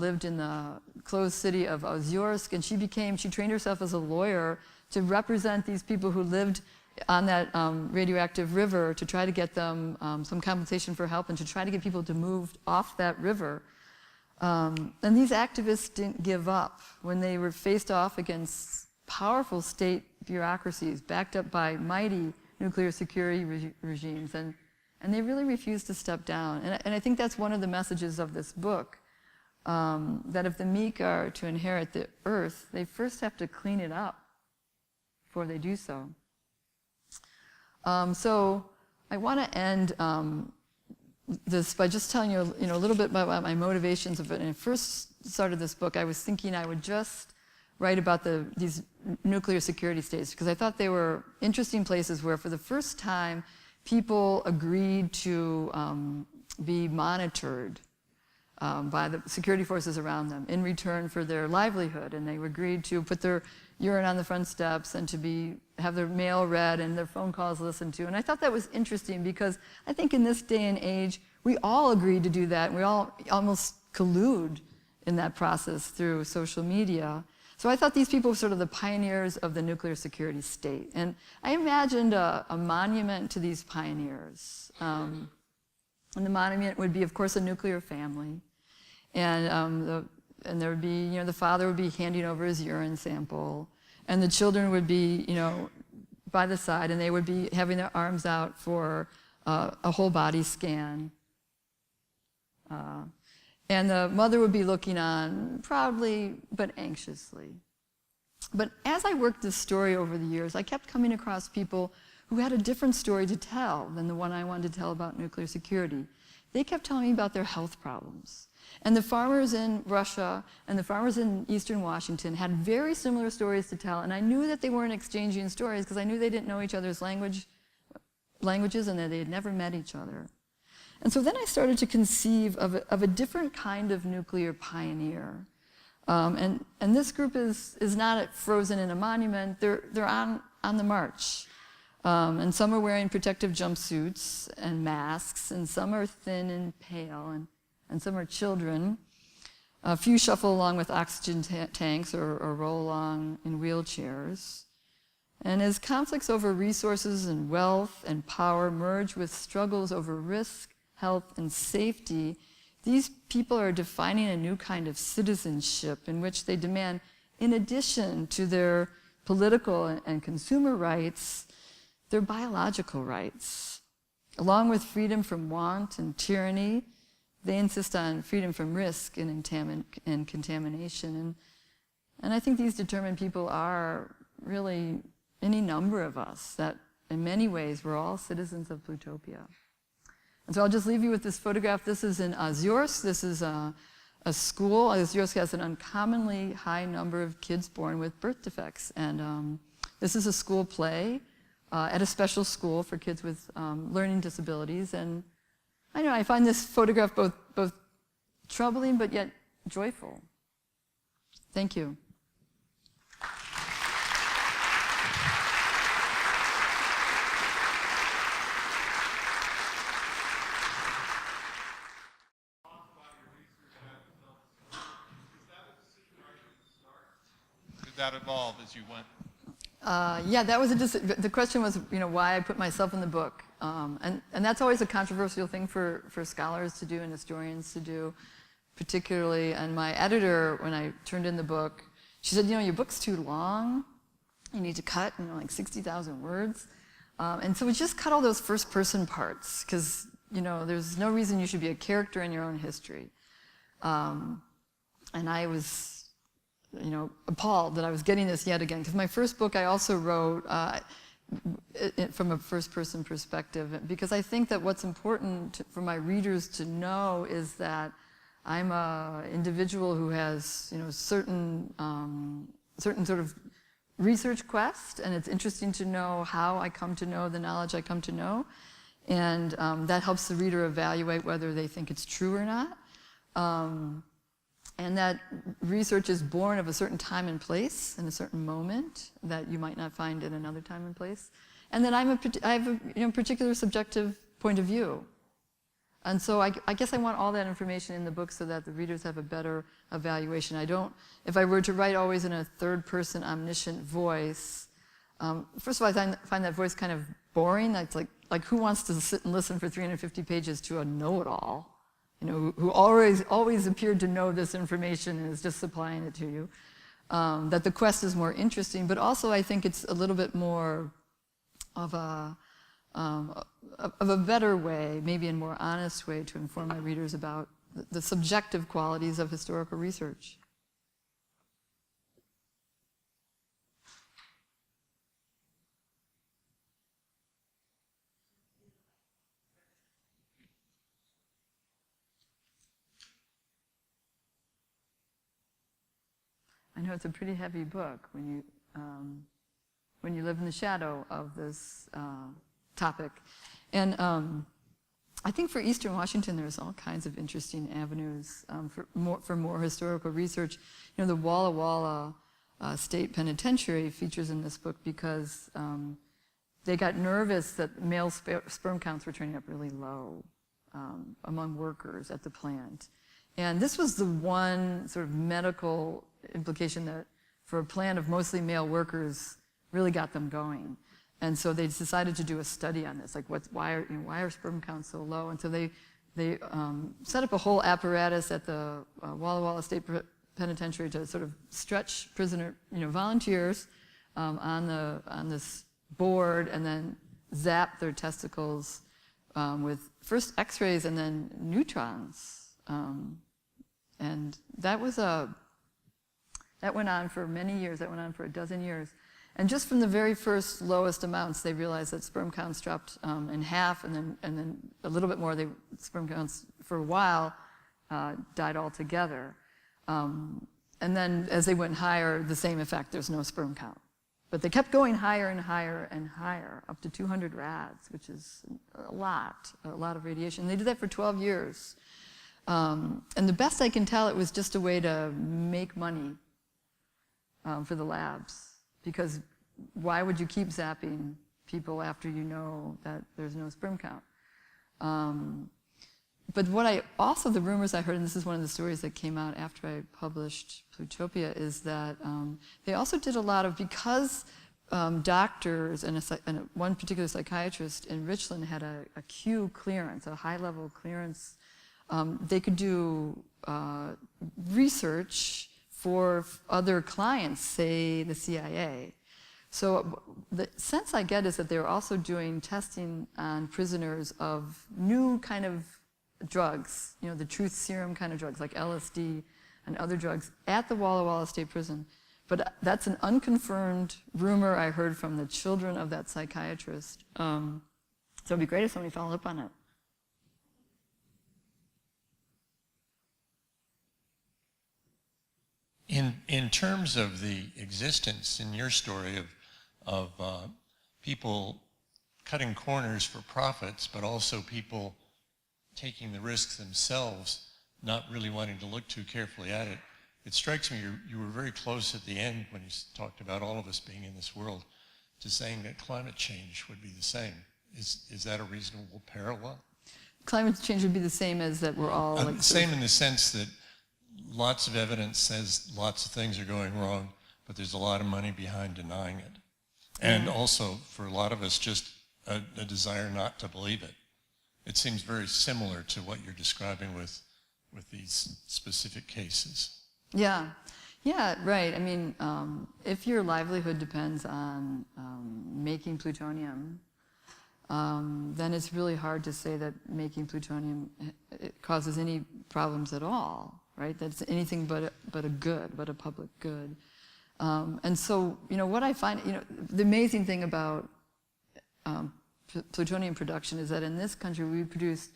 Speaker 2: lived in the closed city of Ozyorsk, and she trained herself as a lawyer to represent these people who lived on that radioactive river, to try to get them some compensation for help and to try to get people to move off that river. And these activists didn't give up when they were faced off against powerful state bureaucracies backed up by mighty nuclear security regimes, and they really refused to step down. And I think that's one of the messages of this book, that if the meek are to inherit the earth, they first have to clean it up before they do so. So I want to end this by just telling you, a little bit about my motivations of it. When I first started this book, I was thinking I would just write about these nuclear security states, because I thought they were interesting places where, for the first time, people agreed to be monitored by the security forces around them in return for their livelihood, and they agreed to put their urine on the front steps and to have their mail read and their phone calls listened to. And I thought that was interesting, because I think in this day and age, we all agreed to do that, and we all almost collude in that process through social media. So I thought these people were sort of the pioneers of the nuclear security state. And I imagined a monument to these pioneers. And the monument would be, of course, a nuclear family. And there would be, the father would be handing over his urine sample. And the children would be, by the side, and they would be having their arms out for a whole body scan. And the mother would be looking on proudly but anxiously. But as I worked this story over the years, I kept coming across people who had a different story to tell than the one I wanted to tell about nuclear security. They kept telling me about their health problems. And the farmers in Russia and the farmers in eastern Washington had very similar stories to tell, and I knew that they weren't exchanging stories because I knew they didn't know each other's languages and that they had never met each other. And so then I started to conceive of a different kind of nuclear pioneer. And this group is not frozen in a monument. They're on the march. And some are wearing protective jumpsuits and masks, and some are thin and pale, and some are children. A few shuffle along with oxygen tanks or roll along in wheelchairs. And as conflicts over resources and wealth and power merge with struggles over risk, health, and safety, these people are defining a new kind of citizenship in which they demand, in addition to their political and consumer rights, their biological rights. Along with freedom from want and tyranny, they insist on freedom from risk and contamination. And I think these determined people are really any number of us, that in many ways we're all citizens of Plutopia. And so I'll just leave you with this photograph. This is in Ozyorsk. This is a school. Ozyorsk has an uncommonly high number of kids born with birth defects. And this is a school play at a special school for kids with learning disabilities. And I find this photograph both troubling but yet joyful. Thank you.
Speaker 3: That evolve as you went?
Speaker 2: Yeah, that was the question was, why I put myself in the book. And that's always a controversial thing for scholars to do and historians to do, particularly. And my editor, when I turned in the book, she said, your book's too long. You need to cut, like 60,000 words. And so we just cut all those first-person parts because, there's no reason you should be a character in your own history. And I was appalled that I was getting this yet again. Because my first book I also wrote from a first-person perspective, because I think that what's important for my readers to know is that I'm an individual who has, certain sort of research quest, and it's interesting to know how I come to know the knowledge I come to know, and that helps the reader evaluate whether they think it's true or not. And that research is born of a certain time and place and a certain moment that you might not find in another time and place. And then I have a particular subjective point of view. And so I guess I want all that information in the book so that the readers have a better evaluation. If I were to write always in a third-person omniscient voice, first of all, I find that voice kind of boring. That's like who wants to sit and listen for 350 pages to a know-it-all? Who always appeared to know this information and is just supplying it to you. That the quest is more interesting, but also I think it's a little bit more of a better way, maybe a more honest way to inform my readers about the subjective qualities of historical research. I know it's a pretty heavy book when you live in the shadow of this topic. And I think for Eastern Washington, there's all kinds of interesting avenues for more historical research. The Walla Walla State Penitentiary features in this book because they got nervous that male sperm counts were turning up really low among workers at the plant. And this was the one sort of medical implication that for a plant of mostly male workers really got them going. And so they decided to do a study on this, like why are sperm counts so low? And so they set up a whole apparatus at the Walla Walla State Penitentiary to sort of stretch prisoner, volunteers on this board and then zap their testicles with first X-rays and then neutrons. And that went on for many years. That went on for a dozen years. And just from the very first lowest amounts, they realized that sperm counts dropped in half, and then a little bit more. Sperm counts for a while died altogether. And then as they went higher, the same effect. There's no sperm count, but they kept going higher and higher and higher, up to 200 rads, which is a lot of radiation. And they did that for 12 years. And the best I can tell, it was just a way to make money for the labs. Because why would you keep zapping people after you know that there's no sperm count? But the rumors I heard, and this is one of the stories that came out after I published Plutopia, is that they also did a lot of, because doctors and one particular psychiatrist in Richland had a Q clearance, a high-level clearance. They could do research for other clients, say the CIA. So the sense I get is that they were also doing testing on prisoners of new kind of drugs, the truth serum kind of drugs, like LSD and other drugs, at the Walla Walla State Prison. But that's an unconfirmed rumor I heard from the children of that psychiatrist. So it'd be great if somebody followed up on it.
Speaker 3: In terms of the existence in your story of people cutting corners for profits, but also people taking the risks themselves, not really wanting to look too carefully at it, it strikes me you were very close at the end when you talked about all of us being in this world to saying that climate change would be the same. Is that a reasonable parallel?
Speaker 2: Climate change would be the same as that we're all...
Speaker 3: same in the sense that lots of evidence says lots of things are going wrong, but there's a lot of money behind denying it. And also, for a lot of us, just a desire not to believe it. It seems very similar to what you're describing with these specific cases. Yeah, right. I mean, if your livelihood depends on making plutonium, then it's really hard to say that making plutonium it causes any problems at all.
Speaker 2: right? That's anything but a good, but a public good. And so, what I find, the amazing thing about plutonium production is that in this country we produce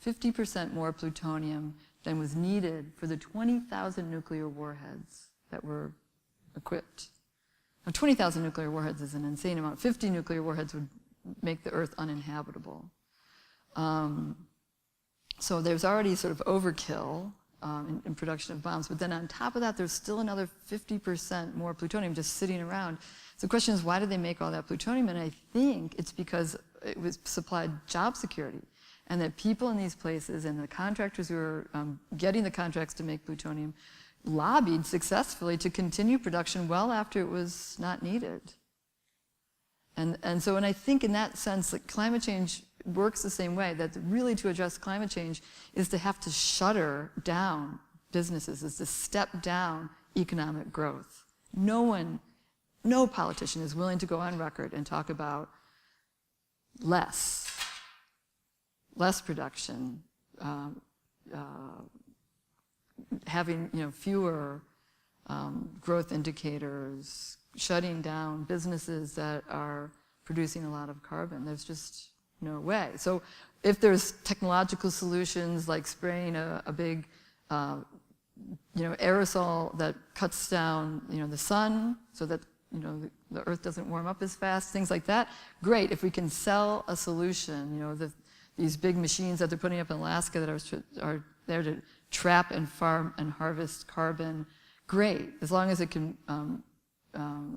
Speaker 2: 50% more plutonium than was needed for the 20,000 nuclear warheads that were equipped. Now, 20,000 nuclear warheads is an insane amount. 50 nuclear warheads would make the Earth uninhabitable. So there's already sort of overkill in production of bombs, but then on top of that, there's still another 50% more plutonium just sitting around. So the question is, why did they make all that plutonium? And I think it's because it was supplied job security, and that people in these places and the contractors who are getting the contracts to make plutonium lobbied successfully to continue production well after it was not needed. And so, and I think in that sense that climate change works the same way, that really to address climate change is to have to shutter down businesses, is to step down economic growth. No politician is willing to go on record and talk about less production, having fewer growth indicators, shutting down businesses that are producing a lot of carbon. There's just no way. So if there's technological solutions like spraying a big aerosol that cuts down the sun so that the Earth doesn't warm up as fast, things like that, great. If we can sell a solution, these big machines that they're putting up in Alaska that are there to trap and farm and harvest carbon, great. As long as it can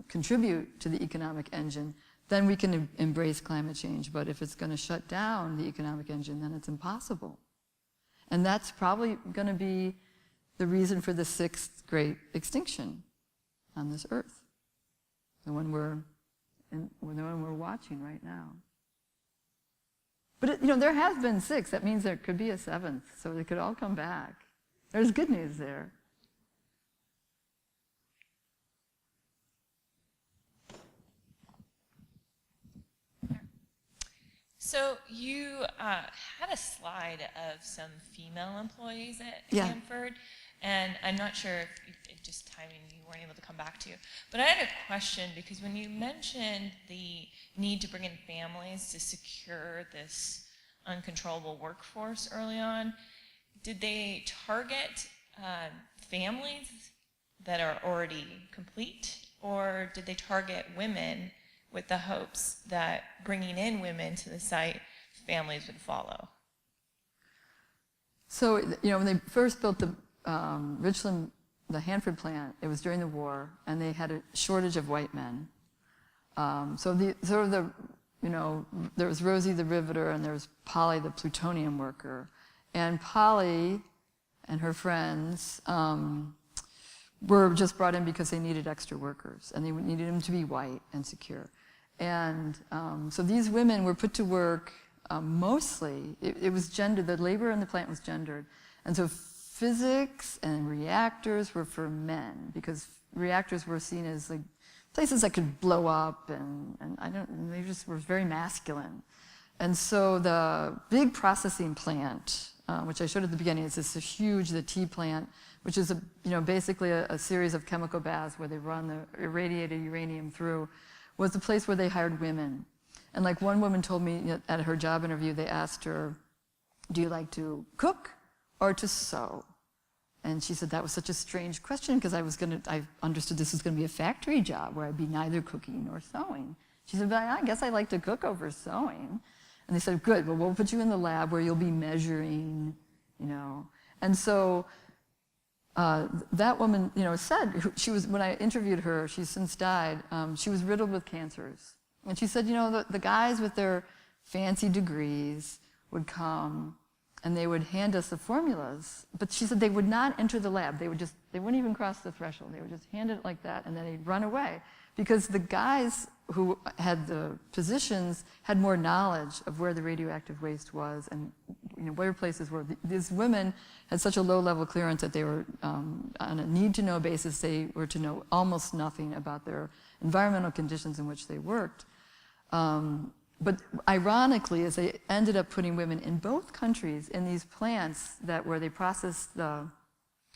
Speaker 2: contribute to the economic engine, then we can embrace climate change. But if it's going to shut down the economic engine, then it's impossible. And that's probably going to be the reason for the 6th great extinction on this Earth, the one we're watching right now. But there has been 6. That means there could be a 7th, so they could all come back. There's good news there.
Speaker 4: So you had a slide of some female employees at Hanford, and I'm not sure if just timing you weren't able to come back to, but I had a question because when you mentioned the need to bring in families to secure this uncontrollable workforce early on, did they target families that are already complete, or did they target women with the hopes that bringing in women to the site, families would follow?
Speaker 2: So, when they first built the Richland, the Hanford plant, it was during the war, and they had a shortage of white men. So there was Rosie the Riveter, and there was Polly the plutonium worker. And Polly and her friends were just brought in because they needed extra workers, and they needed them to be white and secure. And so these women were put to work mostly, it was gendered, the labor in the plant was gendered. And so physics and reactors were for men, because reactors were seen as like places that could blow up, and they just were very masculine. And so the big processing plant, which I showed at the beginning, is this huge, the T plant, which is basically a series of chemical baths where they run the irradiated uranium through, was the place where they hired women. And like one woman told me at her job interview, they asked her, do you like to cook or to sew? And she said that was such a strange question because I understood this was going to be a factory job where I'd be neither cooking nor sewing. She said, but I guess I like to cook over sewing. And they said, good, well, we'll put you in the lab where you'll be measuring, And so that woman, said, she was, when I interviewed her, she's since died, she was riddled with cancers. And she said, the guys with their fancy degrees would come and they would hand us the formulas, but she said they would not enter the lab. They wouldn't even cross the threshold. They would just hand it like that and then they'd run away. Because the guys who had the positions had more knowledge of where the radioactive waste was and where places were. These women had such a low level clearance that they were, on a need-to-know basis, they were to know almost nothing about their environmental conditions in which they worked. But ironically, as they ended up putting women in both countries in these plants where they processed the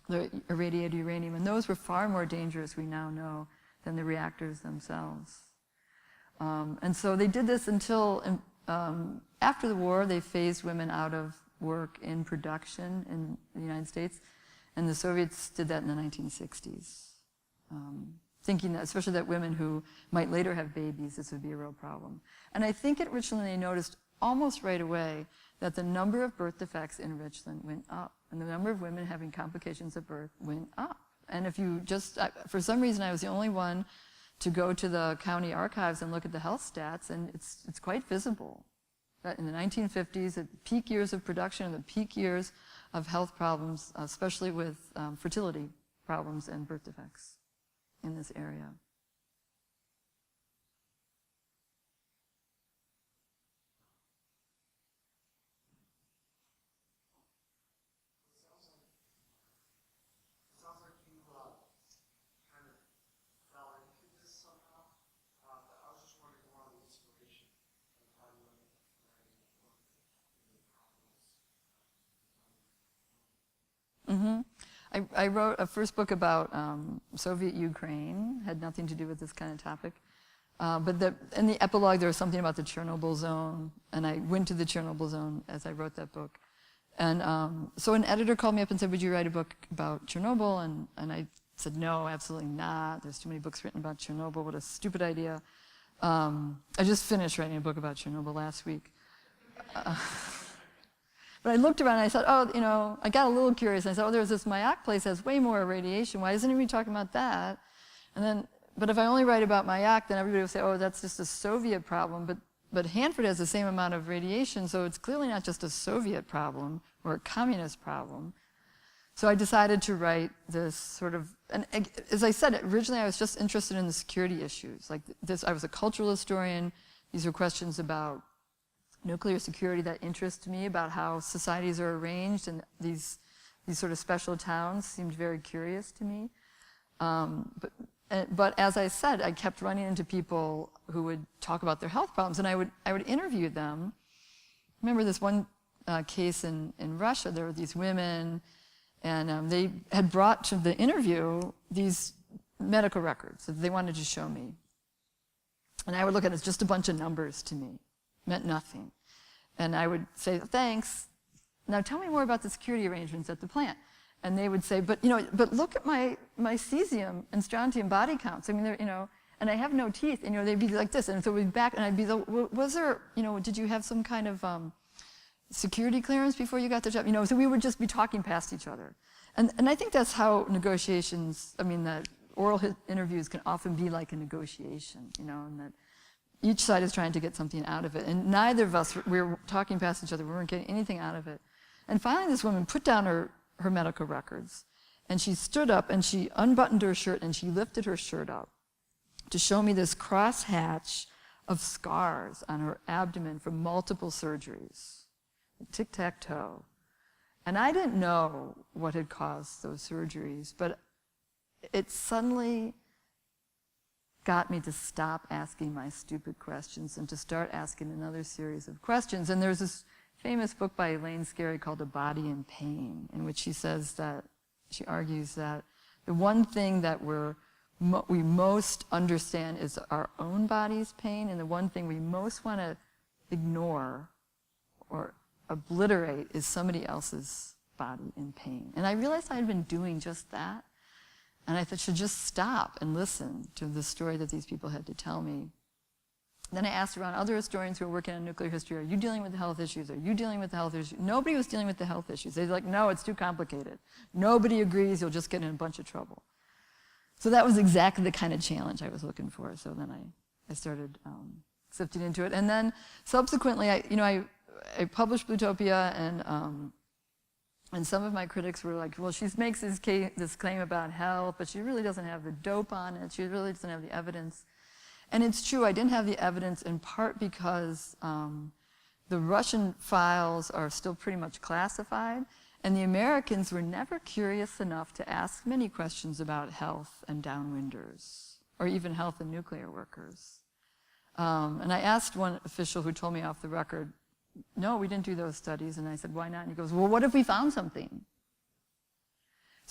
Speaker 2: the irradiated uranium, and those were far more dangerous, we now know, than the reactors themselves. And so they did this until after the war. They phased women out of work in production in the United States, and the Soviets did that in the 1960s, thinking that, especially that women who might later have babies, this would be a real problem. And I think at Richland they noticed almost right away that the number of birth defects in Richland went up, and the number of women having complications at birth went up. And if you just, for some reason I was the only one to go to the county archives and look at the health stats, and it's quite visible that in the 1950s, at the peak years of production and the peak years of health problems, especially with fertility problems and birth defects in this area. I wrote a first book about Soviet Ukraine, had nothing to do with this kind of topic. But in the epilogue, there was something about the Chernobyl zone, and I went to the Chernobyl zone as I wrote that book. And so an editor called me up and said, would you write a book about Chernobyl? And I said, no, absolutely not. There's too many books written about Chernobyl. What a stupid idea. I just finished writing a book about Chernobyl last week. But I looked around and I thought, oh, you know, I got a little curious. And I thought, oh, there's this Mayak place that has way more radiation. Why isn't anybody talking about that? And then, but if I only write about Mayak, then everybody will say, oh, that's just a Soviet problem. But Hanford has the same amount of radiation, so it's clearly not just a Soviet problem or a communist problem. So I decided to write this sort of, and as I said, originally I was just interested in the security issues. Like this, I was a cultural historian. These were questions about nuclear security that interest me, about how societies are arranged, and these sort of special towns seemed very curious to me. But as I said, I kept running into people who would talk about their health problems, and I would interview them. I remember this one case in Russia. There were these women, and they had brought to the interview these medical records that they wanted to show me. And I would look at it as just a bunch of numbers to me. Meant nothing. And I would say, thanks. Now tell me more about the security arrangements at the plant. And they would say, but look at my cesium and strontium body counts. I mean, they're, and I have no teeth. And they'd be like this. And so we'd be back, and I'd be like, was there, did you have some kind of security clearance before you got the job? So we would just be talking past each other. And I think that's how negotiations, that oral interviews can often be like a negotiation, and that each side is trying to get something out of it. And neither of us, we were talking past each other. We weren't getting anything out of it. And finally, this woman put down her medical records. And she stood up, and she unbuttoned her shirt, and she lifted her shirt up to show me this crosshatch of scars on her abdomen from multiple surgeries. Tic-tac-toe. And I didn't know what had caused those surgeries, but it suddenly got me to stop asking my stupid questions and to start asking another series of questions. And there's this famous book by Elaine Scarry called A Body in Pain, in which she says that, she argues that the one thing that we most understand is our own body's pain, and the one thing we most want to ignore or obliterate is somebody else's body in pain. And I realized I had been doing just that. And I should just stop and listen to the story that these people had to tell me. Then I asked around other historians who were working on nuclear history, are you dealing with the health issues? Are you dealing with the health issues? Nobody was dealing with the health issues. They were like, no, it's too complicated. Nobody agrees, you'll just get in a bunch of trouble. So that was exactly the kind of challenge I was looking for. So then I started sifting into it. And then subsequently, I published Plutopia, and some of my critics were like, well, she makes this claim about health, but she really doesn't have the dope on it. She really doesn't have the evidence. And it's true, I didn't have the evidence in part because the Russian files are still pretty much classified, and the Americans were never curious enough to ask many questions about health and downwinders, or even health and nuclear workers. And I asked one official who told me off the record, no, we didn't do those studies. And I said, why not? And he goes, well, what if we found something?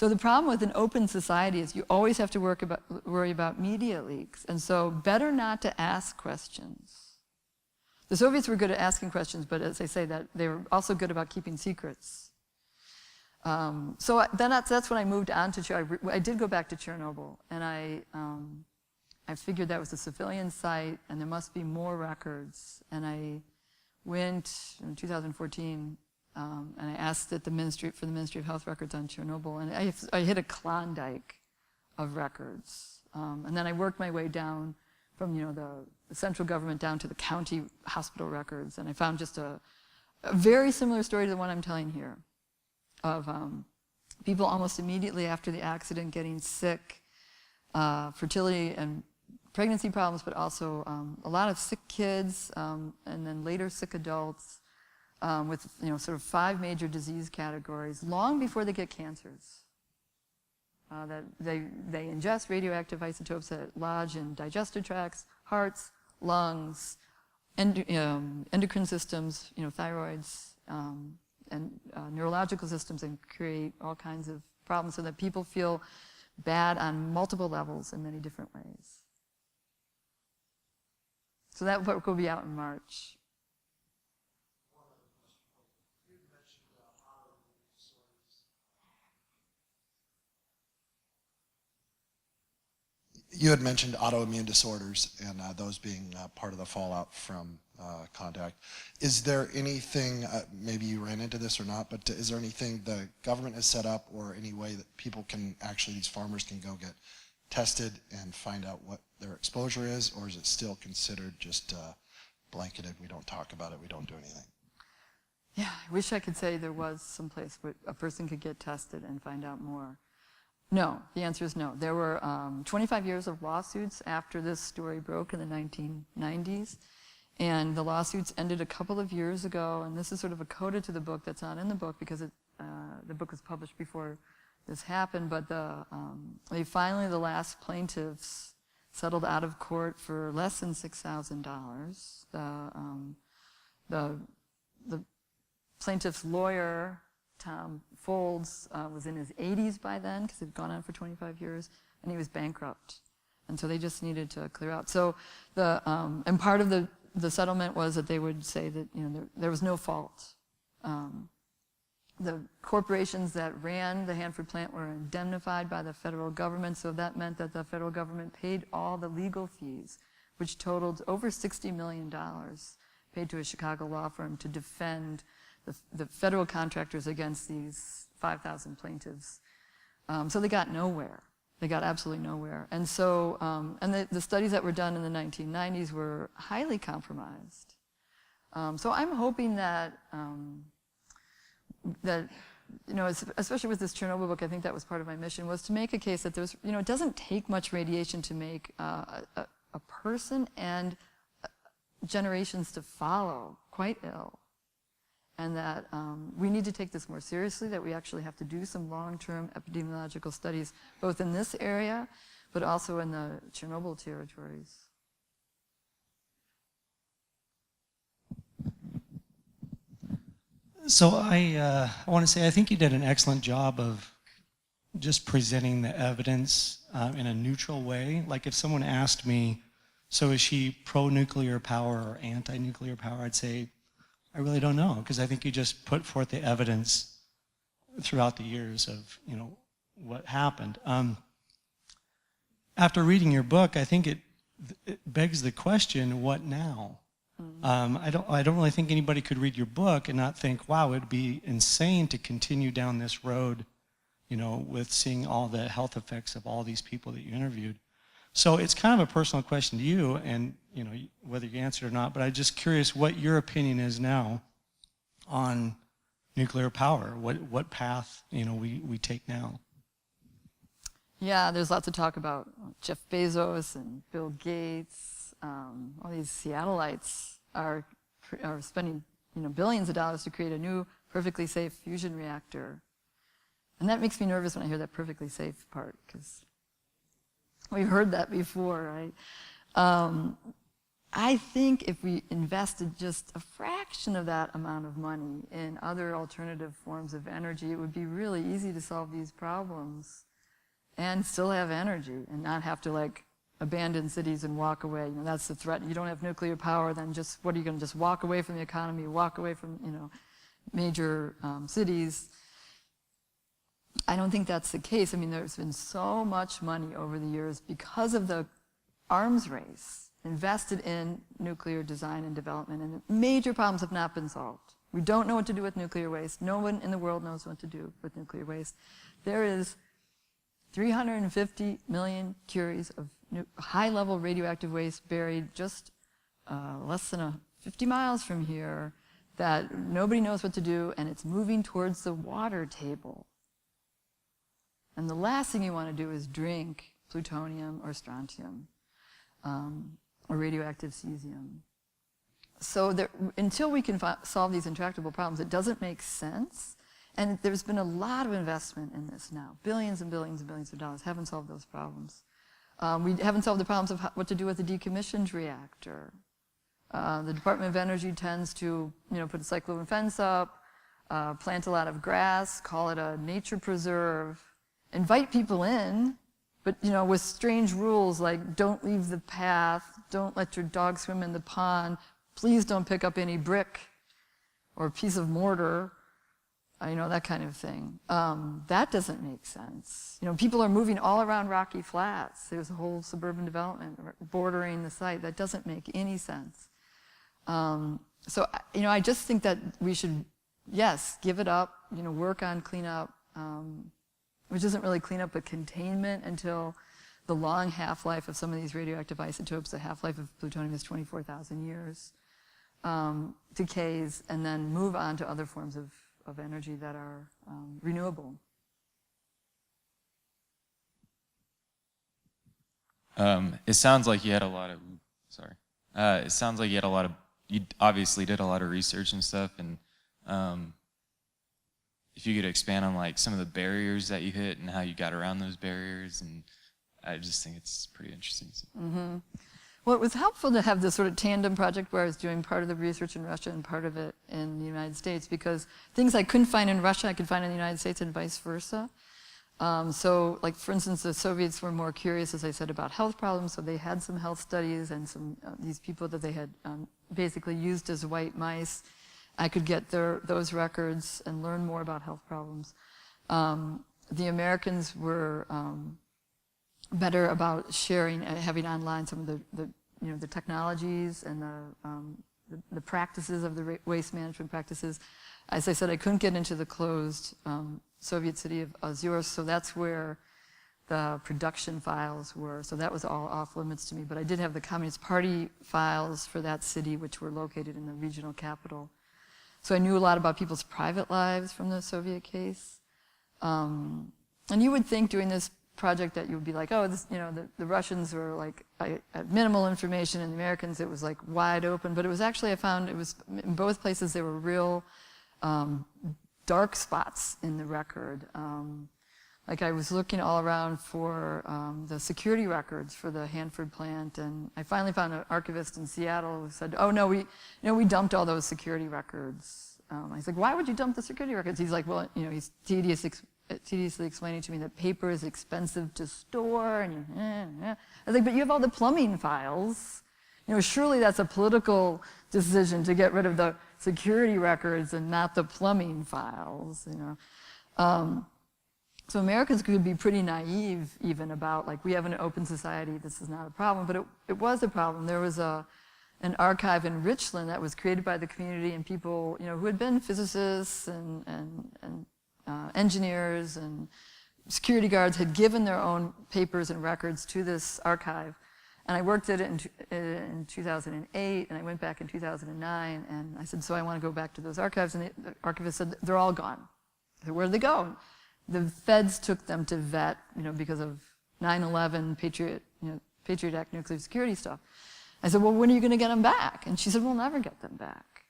Speaker 2: So the problem with an open society is you always have to worry about media leaks. And so better not to ask questions. The Soviets were good at asking questions, but as I say, that they were also good about keeping secrets. So then that's when I moved on to, I did go back to Chernobyl, and I figured that was a civilian site, and there must be more records. And I went in 2014, and I asked at the Ministry of Health records on Chernobyl, and I hit a Klondike of records. And then I worked my way down from the central government down to the county hospital records, and I found just a very similar story to the one I'm telling here, of people almost immediately after the accident getting sick, fertility and pregnancy problems, but also a lot of sick kids, and then later sick adults, with sort of 5 major disease categories long before they get cancers. That they ingest radioactive isotopes that lodge in digestive tracts, hearts, lungs, endocrine systems, thyroids, and neurological systems, and create all kinds of problems, so that people feel bad on multiple levels in many different ways. So that book will be out in March.
Speaker 5: You had mentioned autoimmune disorders and those being part of the fallout from contact. Is there anything, maybe you ran into this or not, but is there anything the government has set up, or any way that people can actually, these farmers can go get tested and find out what their exposure is, or is it still considered just blanketed, we don't talk about it, we don't do anything?
Speaker 2: Yeah, I wish I could say there was some place where a person could get tested and find out more. No, the answer is no. There were 25 years of lawsuits after this story broke in the 1990s, and the lawsuits ended a couple of years ago, and this is sort of a coda to the book that's not in the book because the book was published before this happened, but finally the last plaintiffs settled out of court for less than $6,000. The plaintiff's lawyer, Tom Folds, was in his 80s by then, because it had gone on for 25 years, and he was bankrupt. And so they just needed to clear out. So and part of the settlement was that they would say that there was no fault. The corporations that ran the Hanford plant were indemnified by the federal government, so that meant that the federal government paid all the legal fees, which totaled over $60 million, paid to a Chicago law firm to defend the federal contractors against these 5,000 plaintiffs. So they got nowhere. They got absolutely nowhere. And so, and the studies that were done in the 1990s were highly compromised. So I'm hoping that, especially with this Chernobyl book, I think that was part of my mission, was to make a case that there's, it doesn't take much radiation to make a person and generations to follow quite ill. And that we need to take this more seriously, that we actually have to do some long-term epidemiological studies, both in this area, but also in the Chernobyl territories.
Speaker 6: So I want to say I think you did an excellent job of just presenting the evidence in a neutral way. Like if someone asked me, so is she pro-nuclear power or anti-nuclear power, I'd say, I really don't know, because I think you just put forth the evidence throughout the years of, what happened. After reading your book, I think it begs the question, what now? I don't really think anybody could read your book and not think, wow, it'd be insane to continue down this road, with seeing all the health effects of all these people that you interviewed. So it's kind of a personal question to you, and whether you answer it or not, but I'm just curious what your opinion is now on nuclear power, what path we take now.
Speaker 2: Yeah, there's lots of talk about Jeff Bezos and Bill Gates. All these Seattleites are spending billions of dollars to create a new perfectly safe fusion reactor, and that makes me nervous when I hear that perfectly safe part, because we've heard that before, right? I think if we invested just a fraction of that amount of money in other alternative forms of energy, it would be really easy to solve these problems and still have energy and not have to like abandon cities and walk away. You know, that's the threat. You don't have nuclear power, then just, what are you going to just walk away from the economy, walk away from, you know, major cities? I don't think that's the case. I mean, there's been so much money over the years because of the arms race invested in nuclear design and development, and major problems have not been solved. We don't know what to do with nuclear waste. No one in the world knows what to do with nuclear waste. There is 350 million curies of high-level radioactive waste buried just less than 50 miles from here that nobody knows what to do, and it's moving towards the water table. And the last thing you want to do is drink plutonium or strontium. Or radioactive cesium. So until we can solve these intractable problems, it doesn't make sense. And there's been a lot of investment in this now. Billions and billions and billions of dollars haven't solved those problems. We haven't solved the problems of what to do with the decommissioned reactor. The Department of Energy tends to, you know, put a cyclone fence up, plant a lot of grass, call it a nature preserve, invite people in, but, you know, with strange rules like don't leave the path, don't let your dog swim in the pond, please don't pick up any brick or piece of mortar, you know, that kind of thing. That doesn't make sense. You know, people are moving all around Rocky Flats. There's a whole suburban development bordering the site. That doesn't make any sense. So, you know, I just think that we should, yes, give it up, you know, work on cleanup, which isn't really cleanup but containment until the long half-life of some of these radioactive isotopes. The half-life of plutonium is 24,000 years, decays, and then move on to other forms of energy that are renewable.
Speaker 7: It sounds like you had a lot of, it sounds like you had a lot of, you obviously did a lot of research and stuff, and if you could expand on like some of the barriers that you hit and how you got around those barriers, and I just think it's pretty interesting.
Speaker 2: Mm-hmm. Well, it was helpful to have this sort of tandem project where I was doing part of the research in Russia and part of it in the United States, because things I couldn't find in Russia, I could find in the United States and vice versa. So, like, for instance, the Soviets were more curious, as I said, about health problems, so they had some health studies and some these people that they had basically used as white mice. I could get those records and learn more about health problems. The Americans were better about sharing, having online some of the technologies and the practices of the waste management practices. As I said, I couldn't get into the closed Soviet city of Ozyorsk, so that's where the production files were. So that was all off limits to me. But I did have the Communist Party files for that city, which were located in the regional capital. So I knew a lot about people's private lives from the Soviet case. And you would think doing this project that you would be like, oh, this, you know, the Russians were like at minimal information, and the Americans, it was like wide open. But it was actually, I found it was in both places there were real dark spots in the record. Like I was looking all around for the security records for the Hanford plant, and I finally found an archivist in Seattle who said, "Oh no, we dumped all those security records." I was like, "Why would you dump the security records?" He's like, "Well, you know," he's tediously explaining to me that paper is expensive to store, and I was like, "But you have all the plumbing files. You know, surely that's a political decision to get rid of the security records and not the plumbing files." You know. So Americans could be pretty naive even about, like, we have an open society, this is not a problem, but it was a problem. There was an archive in Richland that was created by the community, and people, you know, who had been physicists and engineers and security guards had given their own papers and records to this archive. And I worked at it in 2008, and I went back in 2009, and I said, so I want to go back to those archives, and the archivist said, they're all gone. I said, where did they go? The feds took them to vet, you know, because of 9/11, Patriot Act, nuclear security stuff. I said, well, when are you going to get them back? And she said, we'll never get them back.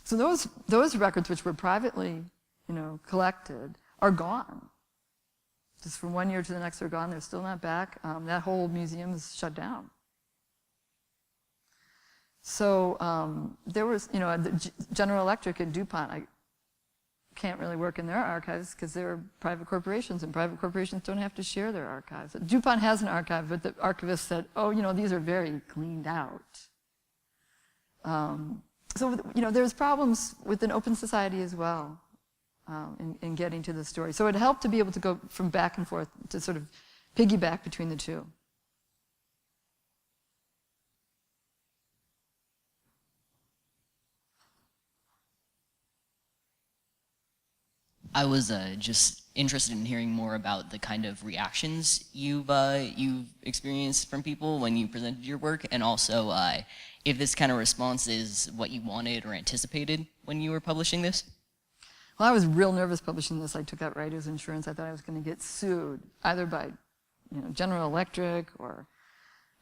Speaker 2: So those records, which were privately, you know, collected, are gone. Just from one year to the next, they're gone. They're still not back. That whole museum is shut down. So there was, you know, General Electric and DuPont, can't really work in their archives because they're private corporations, and private corporations don't have to share their archives. DuPont has an archive, but the archivist said, oh, you know, these are very cleaned out. So, you know, there's problems with an open society as well in getting to the story. So it helped to be able to go from back and forth to sort of piggyback between the two.
Speaker 8: I was just interested in hearing more about the kind of reactions you've experienced from people when you presented your work, and also if this kind of response is what you wanted or anticipated when you were publishing this.
Speaker 2: Well, I was real nervous publishing this. I took out writer's insurance. I thought I was going to get sued, either by, you know, General Electric or,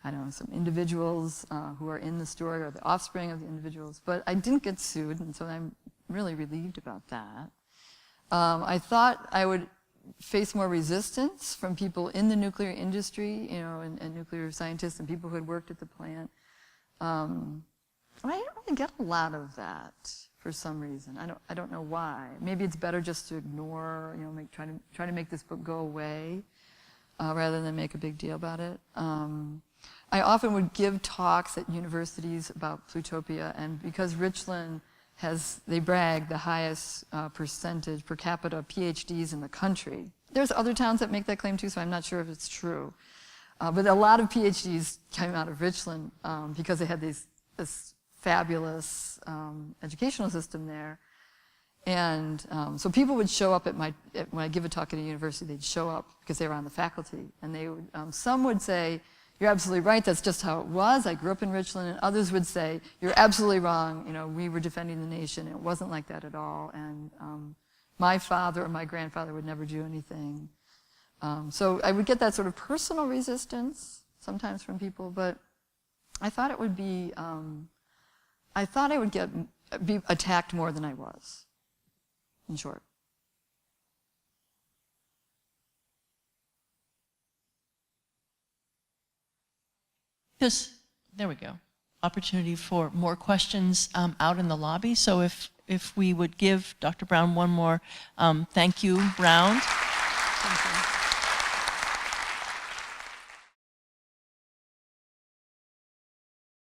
Speaker 2: I don't know, some individuals who are in the story or the offspring of the individuals. But I didn't get sued, and so I'm really relieved about that. I thought I would face more resistance from people in the nuclear industry, you know, and nuclear scientists and people who had worked at the plant. I didn't really get a lot of that for some reason. I don't know why. Maybe it's better just to ignore, you know, try to make this book go away rather than make a big deal about it. I often would give talks at universities about Plutopia, and because Richland has, they brag, the highest percentage per capita PhDs in the country. There's other towns that make that claim too, so I'm not sure if it's true. But a lot of PhDs came out of Richland because they had this fabulous educational system there. And so people would show up when I give a talk at a university, they'd show up because they were on the faculty. And they would, some would say, you're absolutely right, that's just how it was. I grew up in Richland. And others would say, you're absolutely wrong. You know, we were defending the nation. It wasn't like that at all. And my father or my grandfather would never do anything. So I would get that sort of personal resistance sometimes from people, but I thought it would be, I thought I would be attacked more than I was, in short.
Speaker 1: There we go. Opportunity for more questions out in the lobby. So if we would give Dr. Brown one more thank you round.
Speaker 2: Thank you.